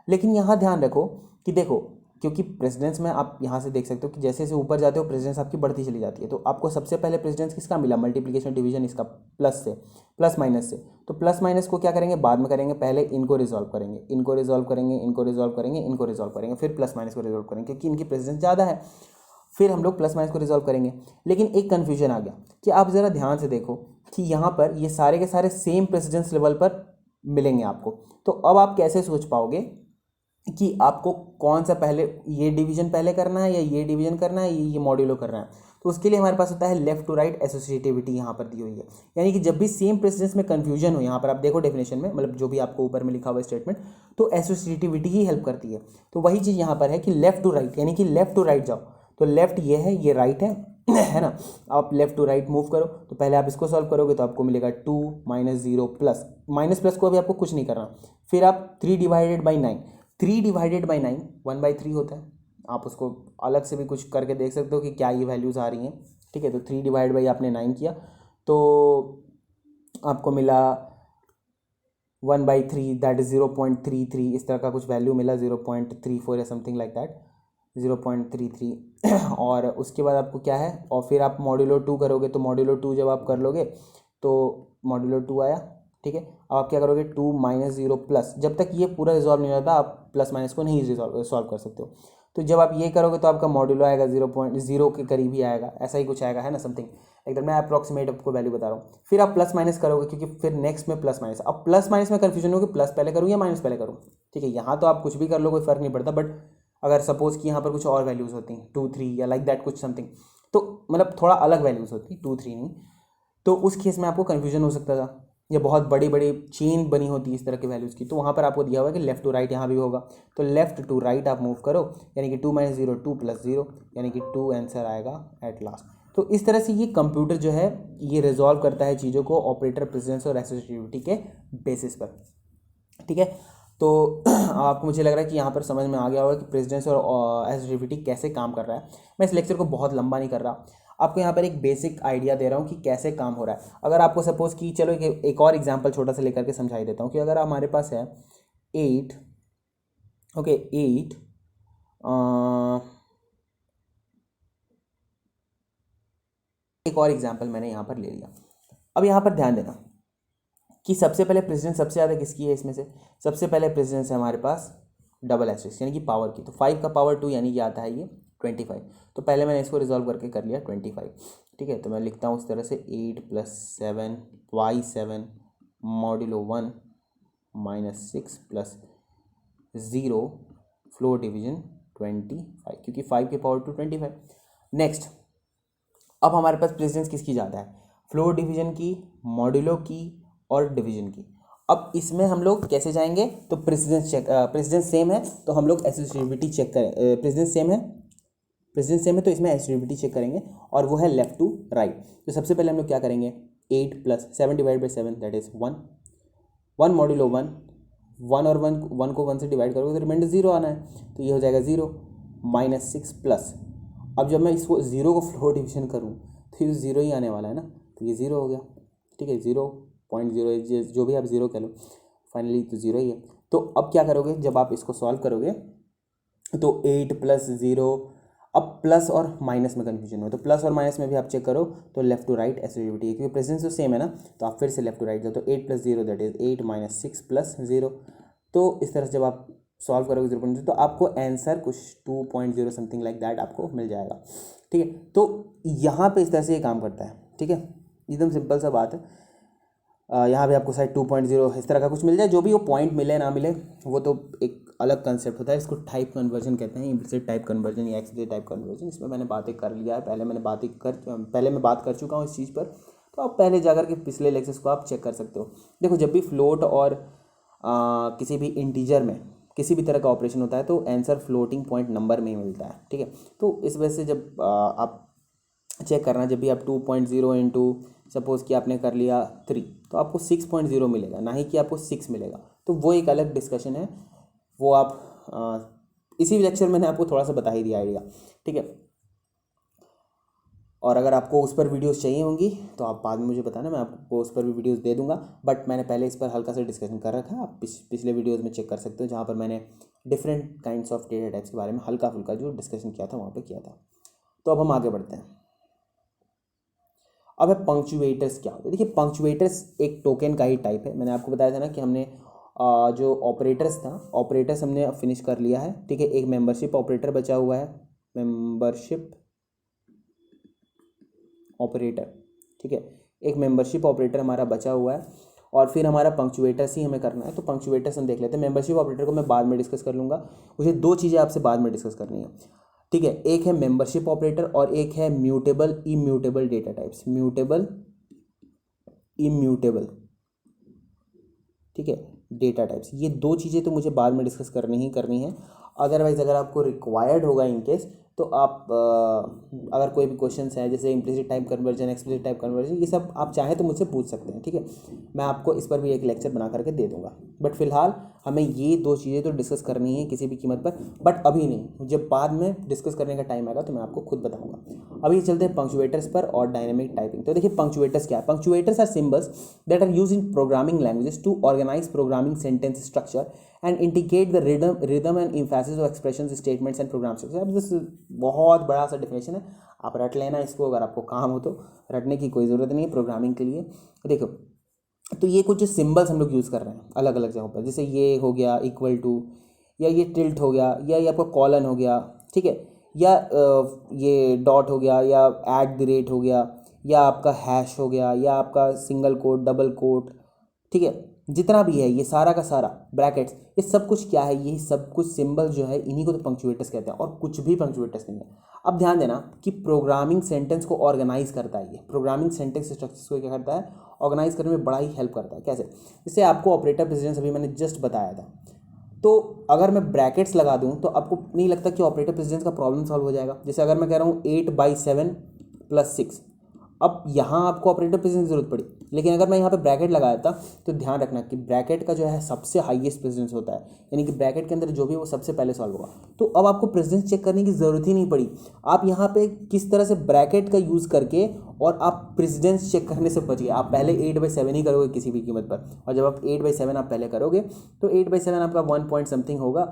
लेकिन यहाँ ध्यान रखो कि देखो, क्योंकि प्रेसिडेंस में आप यहाँ से देख सकते हो कि जैसे जैसे ऊपर जाते हो प्रेसिडेंस आपकी बढ़ती चली जाती है। तो आपको सबसे पहले प्रेसिडेंस किसका मिला, मल्टीप्लिकेशन डिवीजन इसका, प्लस से, प्लस माइनस से। तो प्लस माइनस को क्या करेंगे, बाद में करेंगे, पहले इनको रिजॉल्व करेंगे, इनको रिजॉल्व करेंगे, इनको रिजॉल्व करेंगे, इनको रिजॉल्व करेंगे, फिर प्लस माइनस को रिजॉल्व करेंगे क्योंकि इनकी प्रेसिडेंस ज़्यादा है। फिर हम लोग प्लस माइनस को रिजॉल्व करेंगे। लेकिन एक कन्फ्यूजन आ गया कि आप ज़रा ध्यान से देखो कि यहाँ पर ये सारे के सारे सेम प्रेसिडेंस लेवल पर मिलेंगे आपको। तो अब आप कैसे सोच पाओगे कि आपको कौन सा पहले, ये डिवीजन पहले करना है या ये डिवीजन करना है, ये मॉड्यूलो करना है? तो उसके लिए हमारे पास होता है लेफ्ट टू राइट एसोसिएटिविटी, यहाँ पर दी हुई है। यानी कि जब भी सेम प्रेसिडेंस में कन्फ्यूजन हो, यहाँ पर आप देखो डेफिनेशन में, मतलब जो भी आपको ऊपर में लिखा हुआ स्टेटमेंट, तो एसोसिएटिविटी ही हेल्प करती है। तो वही चीज़ यहाँ पर है कि लेफ्ट टू राइट, यानी कि लेफ्ट टू राइट जाओ, तो लेफ्ट ये है, ये राइट है है ना। आप लेफ्ट टू राइट मूव करो, तो पहले आप इसको सॉल्व करोगे तो आपको मिलेगा 2 माइनस 0 प्लस, माइनस प्लस को अभी आपको कुछ नहीं करना। फिर आप 3 डिवाइडेड बाई 9, 3 डिवाइडेड बाई 9 1/3 होता है। आप उसको अलग से भी कुछ करके देख सकते हो कि क्या ये वैल्यूज़ आ रही हैं, ठीक है। तो 3 डिवाइड बाई आपने 9 किया तो आपको मिला 1/3, दैट इज़ 0.33, इस तरह का कुछ वैल्यू मिला, 0.34 या समथिंग लाइक दैट, 0.33 और उसके बाद आपको क्या है, और फिर आप मॉड्यूलो 2 करोगे, तो मॉड्यूलो 2 जब आप कर लोगे तो मॉड्यूलो 2 आया, ठीक है। अब आप क्या करोगे, 2 माइनस 0 प्लस, जब तक ये पूरा रिजॉल्व नहीं होता आप प्लस माइनस को नहीं सॉल्व कर सकते हो। तो जब आप ये करोगे तो आपका मॉड्यूलो आएगा 0.0 के करीब ही आएगा, ऐसा ही कुछ आएगा, है ना, समथिंग एकदम। मैं अप्रॉक्सीमेट आपको वैल्यू बता रहा हूँ। फिर आप प्लस माइनस करोगे, क्योंकि फिर नेक्स्ट में प्लस माइनस, अब प्लस माइनस में कन्फ्यूजन होगी, प्लस पहले करूँ या माइनस पहले करूँ, ठीक है। यहाँ तो आप कुछ भी कर लो, कोई फर्क नहीं पड़ता, बट अगर सपोज कि यहाँ पर कुछ और वैल्यूज़ होती हैं 2 3 या लाइक दैट कुछ समथिंग, तो मतलब थोड़ा अलग वैल्यूज़ होती 2 3 नहीं, तो उस केस में आपको कन्फ्यूजन हो सकता था, या बहुत बड़ी बड़ी चेन बनी होती है इस तरह के वैल्यूज़ की। तो वहाँ पर आपको दिया हुआ है कि लेफ्ट टू राइट यहाँ भी होगा, तो लेफ्ट टू राइट आप मूव करो, यानी कि 2 - 0 2 + 0, यानी कि 2 आंसर आएगा एट लास्ट। तो इस तरह से ये कंप्यूटर जो है ये रिजॉल्व करता है चीज़ों को ऑपरेटर, प्रेसिडेंस और एसोसिएटिविटी के बेसिस पर, ठीक है। तो आपको, मुझे लग रहा है कि यहाँ पर समझ में आ गया होगा कि प्रेसिडेंस और एसोसिएटिविटी कैसे काम कर रहा है। मैं इस लेक्चर को बहुत लंबा नहीं कर रहा, आपको यहाँ पर एक बेसिक आइडिया दे रहा हूँ कि कैसे काम हो रहा है। अगर आपको सपोज कि चलो एक और एग्जांपल छोटा सा लेकर के समझा ही देता हूँ कि अगर हमारे पास है 8, ओके 8 एक और एग्जांपल मैंने यहाँ पर ले लिया। अब यहाँ पर ध्यान देना कि सबसे पहले प्रेसिडेंस सबसे ज़्यादा किसकी है, इसमें से सबसे पहले प्रेसिडेंस है हमारे पास डबल एस्टेरिस्क यानी कि पावर की, तो 5 का पावर 2 यानी कि आता है ये 25। तो पहले मैंने इसको रिजॉल्व करके कर लिया 25, ठीक है। तो मैं लिखता हूँ उस तरह से 8 + 7 y7 मॉड्यूलो 1 - 6 + 0 फ्लोर डिवीजन 25, क्योंकि 5 के पावर 2 25। नेक्स्ट, अब हमारे पास प्रेसिडेंस किसकी ज़्यादा है, फ्लोर डिवीजन की, मॉड्यूलो की और डिवीजन की। अब इसमें हम लोग कैसे जाएंगे, तो प्रेसिडेंस चेक, प्रेसिडेंस सेम है तो हम लोग एसोसिएटिविटी चेक करें, प्रेसिडेंस सेम है तो इसमें एसोसिएटिविटी चेक करेंगे, और वो है लेफ्ट टू राइट। तो सबसे पहले हम लोग क्या करेंगे, 8 + 7 / 7 दैट इज 1 1 मॉड्यूलो 1 1 और 1 को 1 से डिवाइड करोगे तो रिमाइंडर 0 आना है, तो ये हो जाएगा 0 - 6 प्लस, अब जब मैं इसको 0 को फ्लोर डिवीजन करूँ तो ये 0 ही आने वाला है ना, तो ये 0 हो गया, ठीक है। 0.0 जो भी आप 0 कह लो, फाइनली तो 0 ही है। तो अब क्या करोगे, जब आप इसको सॉल्व करोगे तो 8 + 0, अब प्लस और माइनस में कन्फ्यूजन हो, तो प्लस और माइनस में भी आप चेक करो तो लेफ्ट टू राइट एसोसिएटिविटी है, क्योंकि प्रेजेंस तो सेम है ना, तो आप फिर से लेफ्ट टू राइट जाओ, तो 8 + 0 दैट इज 8 - 6 + 0। तो इस तरह से जब आप सॉल्व करोगे 0.0 तो आपको आंसर कुछ 2.0 समथिंग लाइक दैट आपको मिल जाएगा, ठीक है। तो यहाँ पे इस तरह से ये काम करता है, ठीक है, एकदम सिंपल सा बात है। यहाँ भी आपको शायद 2.0 इस तरह का कुछ मिल जाए, जो भी वो पॉइंट मिले ना मिले वो तो एक अलग कंसेप्ट होता है, इसको टाइप कन्वर्जन कहते हैं, इम्प्लिसिट टाइप कन्वर्जन या एक्सप्लिसिट टाइप कन्वर्जन। इसमें मैंने बातें कर लिया है, पहले मैं बात कर चुका हूँ इस चीज़ पर, तो आप पहले जाकर के पिछले लेक्चर्स को आप चेक कर सकते हो। देखो, जब भी फ्लोट और किसी भी इंटीजर में किसी भी तरह का ऑपरेशन होता है तो आंसर फ्लोटिंग पॉइंट नंबर में ही मिलता है, ठीक है। तो इस वजह से जब आप चेक करना, जब भी आप 2.0 इंटू सपोज कि आपने कर लिया 3, तो आपको 6.0 मिलेगा, ना ही कि आपको 6 मिलेगा। तो वो एक अलग डिस्कशन है, वो आप इसी लेक्चर में मैंने आपको थोड़ा सा बता ही दिया आइडिया, ठीक है। और अगर आपको उस पर वीडियोस चाहिए होंगी तो आप बाद में मुझे बताना, मैं आपको उस पर भी वीडियोस दे दूंगा, बट मैंने पहले इस पर हल्का सा डिस्कशन कर रखा है, आप पिछले वीडियोस में चेक कर सकते हो, जहाँ पर मैंने different kinds of data types के बारे में हल्का फुल्का जो डिस्कशन किया था वहाँ पर किया था। तो अब हम आगे बढ़ते हैं। अब है पंक्चुएटर्स क्या होते हैं। देखिए, पंक्चुएटर्स एक टोकन का ही टाइप है। मैंने आपको बताया था ना कि हमने जो ऑपरेटर्स हमने फिनिश कर लिया है, ठीक है। एक मेंबरशिप ऑपरेटर बचा हुआ है, मेंबरशिप ऑपरेटर, ठीक है। एक मेंबरशिप ऑपरेटर हमारा बचा हुआ है, और फिर हमारा पंक्चुएटर्स ही हमें करना है। तो पंक्चुएटर्स हम देख लेते हैं। मेंबरशिप ऑपरेटर को मैं बाद में डिस्कस कर लूँगा, मुझे 2 चीज़ें आपसे बाद में डिस्कस करनी है, ठीक है। एक है मेंबरशिप ऑपरेटर और एक है mutable immutable data types, mutable immutable, ठीक है, डेटा टाइप्स। ये 2 चीज़ें तो मुझे बाद में डिस्कस करनी है। अदरवाइज़ अगर आपको रिक्वायर्ड होगा इन केस, तो आप अगर कोई भी क्वेश्चन है जैसे implicit type conversion, explicit type conversion, ये सब आप चाहें तो मुझसे पूछ सकते हैं, ठीक है। मैं आपको इस पर भी एक लेक्चर बना करके दे दूंगा, बट फिलहाल हमें ये 2 चीज़ें तो डिस्कस करनी है किसी भी कीमत पर, बट अभी नहीं, जब बाद में डिस्कस करने का टाइम आएगा तो मैं आपको खुद बताऊँगा। अभी चलते हैं पंक्चुएटर्स पर और डायनेमिक टाइपिंग। तो देखिए, पंक्चुएटर्स क्या है। Punctuators are symbols that are used in programming languages to organize programming sentence structure and indicate the rhythm and emphasis of expressions, statements and program structure। अब this बहुत बड़ा सा डेफिनेशन है, आप रट लेना इसको, अगर आपको काम हो तो। रटने की कोई ज़रूरत नहीं है प्रोग्रामिंग के लिए। देखो, तो ये कुछ जो सिंबल्स हम लोग यूज़ कर रहे हैं अलग अलग जगहों पर, जैसे ये हो गया इक्वल टू, या ये टिल्ट हो गया, या ये आपका कॉलन हो गया, ठीक है, या ये डॉट हो गया, या एट द रेट हो गया, या आपका हैश हो गया, या आपका सिंगल कोट, डबल कोट, ठीक है, जितना भी है ये सारा का सारा ब्रैकेट्स, ये सब कुछ क्या है, ये सब कुछ सिंबल जो है इन्हीं को तो पंक्चुएटर्स कहते हैं, और कुछ भी पंक्चुएटर्स नहीं है। अब ध्यान देना कि प्रोग्रामिंग सेंटेंस को ऑर्गेनाइज करता है, ये प्रोग्रामिंग सेंटेंस स्ट्रक्चर्स को क्या करता है, ऑर्गेनाइज करने में बड़ा ही हेल्प करता है। कैसे? जैसे आपको ऑपरेटर प्रेसिडेंस अभी मैंने जस्ट बताया था, तो अगर मैं ब्रैकेट्स लगा दूं तो आपको नहीं लगता कि ऑपरेटर प्रेसिडेंस का प्रॉब्लम सॉल्व हो जाएगा? जैसे अगर मैं कह रहा हूँ 8/7 + 6, अब यहाँ आपको ऑपरेटर प्रेसिडेंस की जरूरत पड़ी, लेकिन अगर मैं यहाँ पे ब्रैकेट लगाया था तो ध्यान रखना कि ब्रैकेट का जो है सबसे हाईएस्ट प्रेसिडेंस होता है, यानी कि ब्रैकेट के अंदर जो भी है वो सबसे पहले सॉल्व होगा। तो अब आपको प्रेसिडेंस चेक करने की ज़रूरत ही नहीं पड़ी। आप यहाँ पे किस तरह से ब्रैकेट का यूज़ करके और आप प्रेसिडेंस चेक करने से बच गए। आप पहले 8/7 ही करोगे किसी भी कीमत पर, और जब आप 8/7 आप पहले करोगे तो 8/7 आपका 1 पॉइंट समथिंग होगा,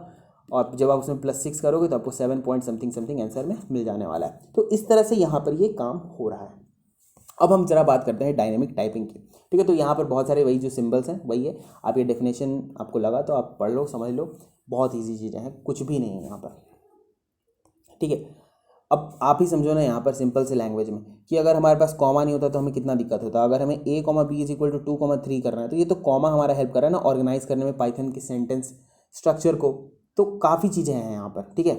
और जब आप उसमें +6 करोगे तो आपको 7 पॉइंट समथिंग आंसर में मिल जाने वाला है। तो इस तरह से यहाँ पर ये काम हो रहा है। अब हम जरा बात करते हैं डायनेमिक टाइपिंग की, ठीक है। तो यहाँ पर बहुत सारे वही जो सिंबल्स हैं वही है, आप ये डेफिनेशन आपको लगा तो आप पढ़ लो, समझ लो, बहुत ईजी चीज़ें हैं, कुछ भी नहीं है यहाँ पर, ठीक है। अब आप ही समझो ना यहाँ पर सिंपल से लैंग्वेज में कि अगर हमारे पास कॉमा नहीं होता तो हमें कितना दिक्कत होता। अगर हमें a, b = 2, 3 करना है, तो ये तो कॉमा हमारा हेल्प कर रहा है ना ऑर्गेनाइज करने में पाइथन की सेंटेंस स्ट्रक्चर को। तो काफ़ी चीज़ें हैं यहाँ पर, ठीक है।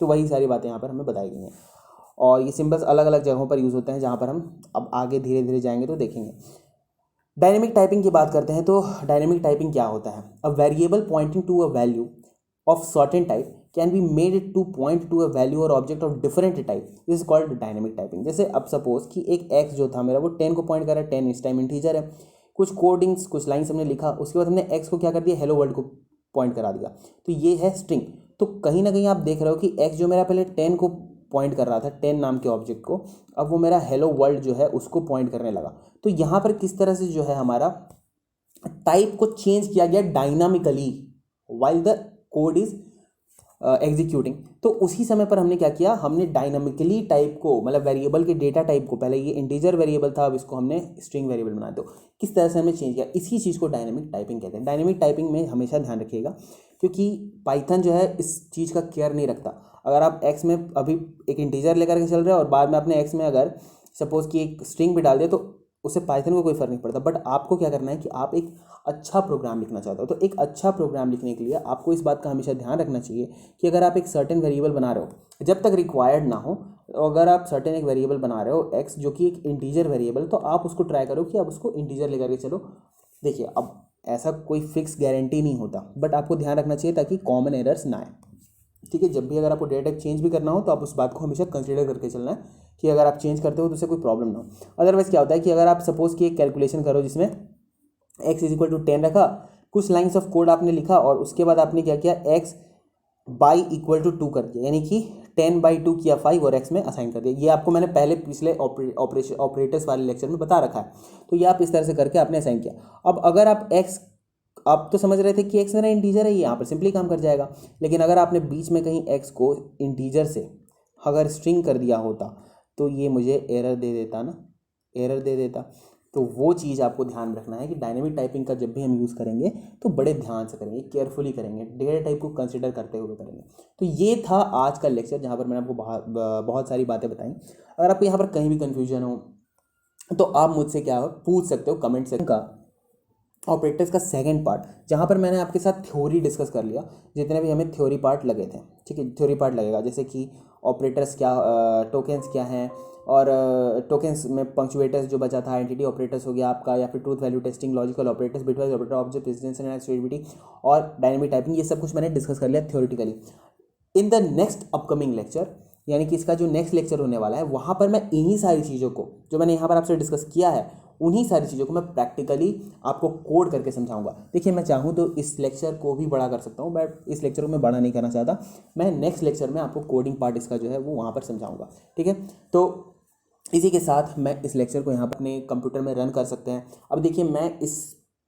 तो वही सारी बातें यहाँ पर हमें बताई गई हैं, और ये सिंबल्स अलग अलग जगहों पर यूज़ होते हैं, जहाँ पर हम अब आगे धीरे धीरे जाएंगे तो देखेंगे। डायनेमिक टाइपिंग की बात करते हैं, तो डायनेमिक टाइपिंग क्या होता है? A variable pointing to a value of certain type can be made to point to a value और object of different type, this is called dynamic typing. जैसे अब सपोज कि एक एक्स जो था मेरा वो 10 को पॉइंट कर रहा है, 10 इस टाइम इंटीजर है, कुछ कोडिंग्स कुछ लाइन्स हमने लिखा, उसके बाद हमने एक्स को क्या कर दिया, हेलो वर्ल्ड को पॉइंट करा दिया, तो ये है स्ट्रिंग। तो कहीं ना कहीं आप देख रहे हो कि एक्स जो मेरा पहले 10 को पॉइंट कर रहा था, 10 नाम के ऑब्जेक्ट को, अब वो मेरा हेलो वर्ल्ड जो है उसको पॉइंट करने लगा। तो यहाँ पर किस तरह से जो है हमारा टाइप को चेंज किया गया dynamically while the code is executing. तो उसी समय पर हमने क्या किया, हमने डायनामिकली टाइप को, मतलब वेरिएबल के डेटा टाइप को, पहले ये इंटीजर वेरिएबल था अब इसको हमने स्ट्रिंग वेरिएबल बना दो, किस तरह से हमने चेंज किया, इसी चीज़ को डायनामिक टाइपिंग कहते हैं। डायनामिक टाइपिंग में हमेशा ध्यान रखिएगा, क्योंकि पाइथन जो है इस चीज़ का केयर नहीं रखता। अगर आप एक्स में अभी एक इंटीजर लेकर के चल रहे हो और बाद में आपने एक्स में अगर सपोज कि एक स्ट्रिंग भी डाल दिया, तो उससे पाइथन को कोई फर्क नहीं पड़ता। बट आपको क्या करना है कि आप एक अच्छा प्रोग्राम लिखना चाहते हो, तो एक अच्छा प्रोग्राम लिखने के लिए आपको इस बात का हमेशा ध्यान रखना चाहिए कि अगर आप एक सर्टेन वेरिएबल बना रहे हो, जब तक रिक्वायर्ड ना हो, तो अगर आप सर्टेन एक वेरिएबल बना रहे हो एक्स जो कि एक इंटीजर वेरिएबल, तो आप उसको ट्राई करो कि आप उसको इंटीजर लेकर के चलो। देखिए अब ऐसा कोई फिक्स गारंटी नहीं होता, बट आपको ध्यान रखना चाहिए ताकि कॉमन एरर्स ना आए, ठीक है। जब भी अगर आपको डेटा टाइप चेंज भी करना हो तो आप उस बात को हमेशा कंसीडर करके चलना है कि अगर आप चेंज करते हो तो उससे कोई प्रॉब्लम ना हो। अदरवाइज क्या होता है कि अगर आप सपोज कि एक कैलकुलेशन करो जिसमें x = 10 रखा, कुछ लाइन्स ऑफ कोड आपने लिखा और उसके बाद आपने क्या किया, x = 2 कर दिया, यानी कि 10/2 किया 5 और x में असाइन कर दिया। ये आपको मैंने पहले पिछले ऑपरेटर्स वाले लेक्चर में बता रखा है। तो ये आप इस तरह से करके आपने असाइन किया। अब अगर आप x, आप तो समझ रहे थे कि x मेरा इंटीजर है, ये यहाँ पर सिंपली काम कर जाएगा, लेकिन अगर आपने बीच में कहीं x को इंटीजर से अगर स्ट्रिंग कर दिया होता तो ये मुझे एरर दे देता ना, एरर दे देता। तो वो चीज़ आपको ध्यान में रखना है कि डायनेमिक टाइपिंग का जब भी हम यूज़ करेंगे तो बड़े ध्यान से करेंगे, केयरफुली करेंगे, डेटा टाइप को कंसिडर करते हुए करेंगे। तो ये था आज का लेक्चर, जहाँ पर मैंने आपको बहुत सारी बातें बताई। अगर आपको यहाँ पर कहीं भी कन्फ्यूजन हो तो आप मुझसे क्या हो पूछ सकते हो कमेंट सेक्शन का। ऑपरेटर्स का सेकंड पार्ट, जहाँ पर मैंने आपके साथ थ्योरी डिस्कस कर लिया, जितने भी हमें थ्योरी पार्ट लगे थे, ठीक है। थ्योरी पार्ट लगेगा जैसे कि ऑपरेटर्स क्या, टोकन्स क्या हैं, और टोकन्स में पंक्चुएटर्स जो बचा था, एंटिटी ऑपरेटर्स हो गया आपका, या फिर truth value testing, logical operators, bitwise operator, object precedence and exclusivity, और डायनेमिक टाइपिंग, ये सब कुछ मैंने डिस्कस कर लिया theoretically. In the next upcoming lecture, यानी कि इसका जो नेक्स्ट लेक्चर होने वाला है, वहाँ पर मैं इन्हीं सारी चीज़ों को जो मैंने यहाँ पर आपसे डिस्कस किया है, उन्हीं सारी चीज़ों को मैं प्रैक्टिकली आपको कोड करके समझाऊंगा। देखिए मैं चाहूँ तो इस लेक्चर को भी बड़ा कर सकता हूँ, बट इस लेक्चर को मैं बड़ा नहीं करना चाहता। मैं नेक्स्ट लेक्चर में आपको कोडिंग पार्ट इसका जो है वो वहाँ पर समझाऊंगा, ठीक है। तो इसी के साथ मैं इस लेक्चर को यहाँ पर अपने कंप्यूटर में रन कर सकते हैं। अब देखिए मैं इस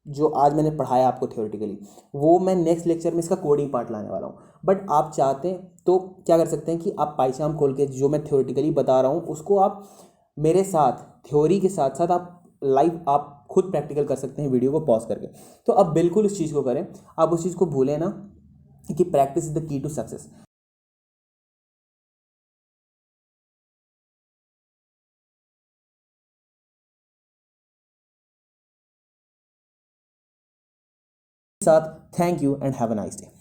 जो आज मैंने पढ़ाया आपको थ्योरेटिकली, वो मैं नेक्स्ट लेक्चर में इसका कोडिंग पार्ट लाने वाला हूँ। बट आप चाहते हैं तो क्या कर सकते हैं कि आप पाइथन खोल के जो मैं थ्योरेटिकली बता रहा हूँ उसको आप मेरे साथ थ्योरी के साथ साथ आप लाइव आप खुद प्रैक्टिकल कर सकते हैं वीडियो को पॉज करके। तो अब बिल्कुल उस चीज़ को करें, आप उस चीज़ को भूलें ना कि practice is the key to success. साथ thank you and have a nice day.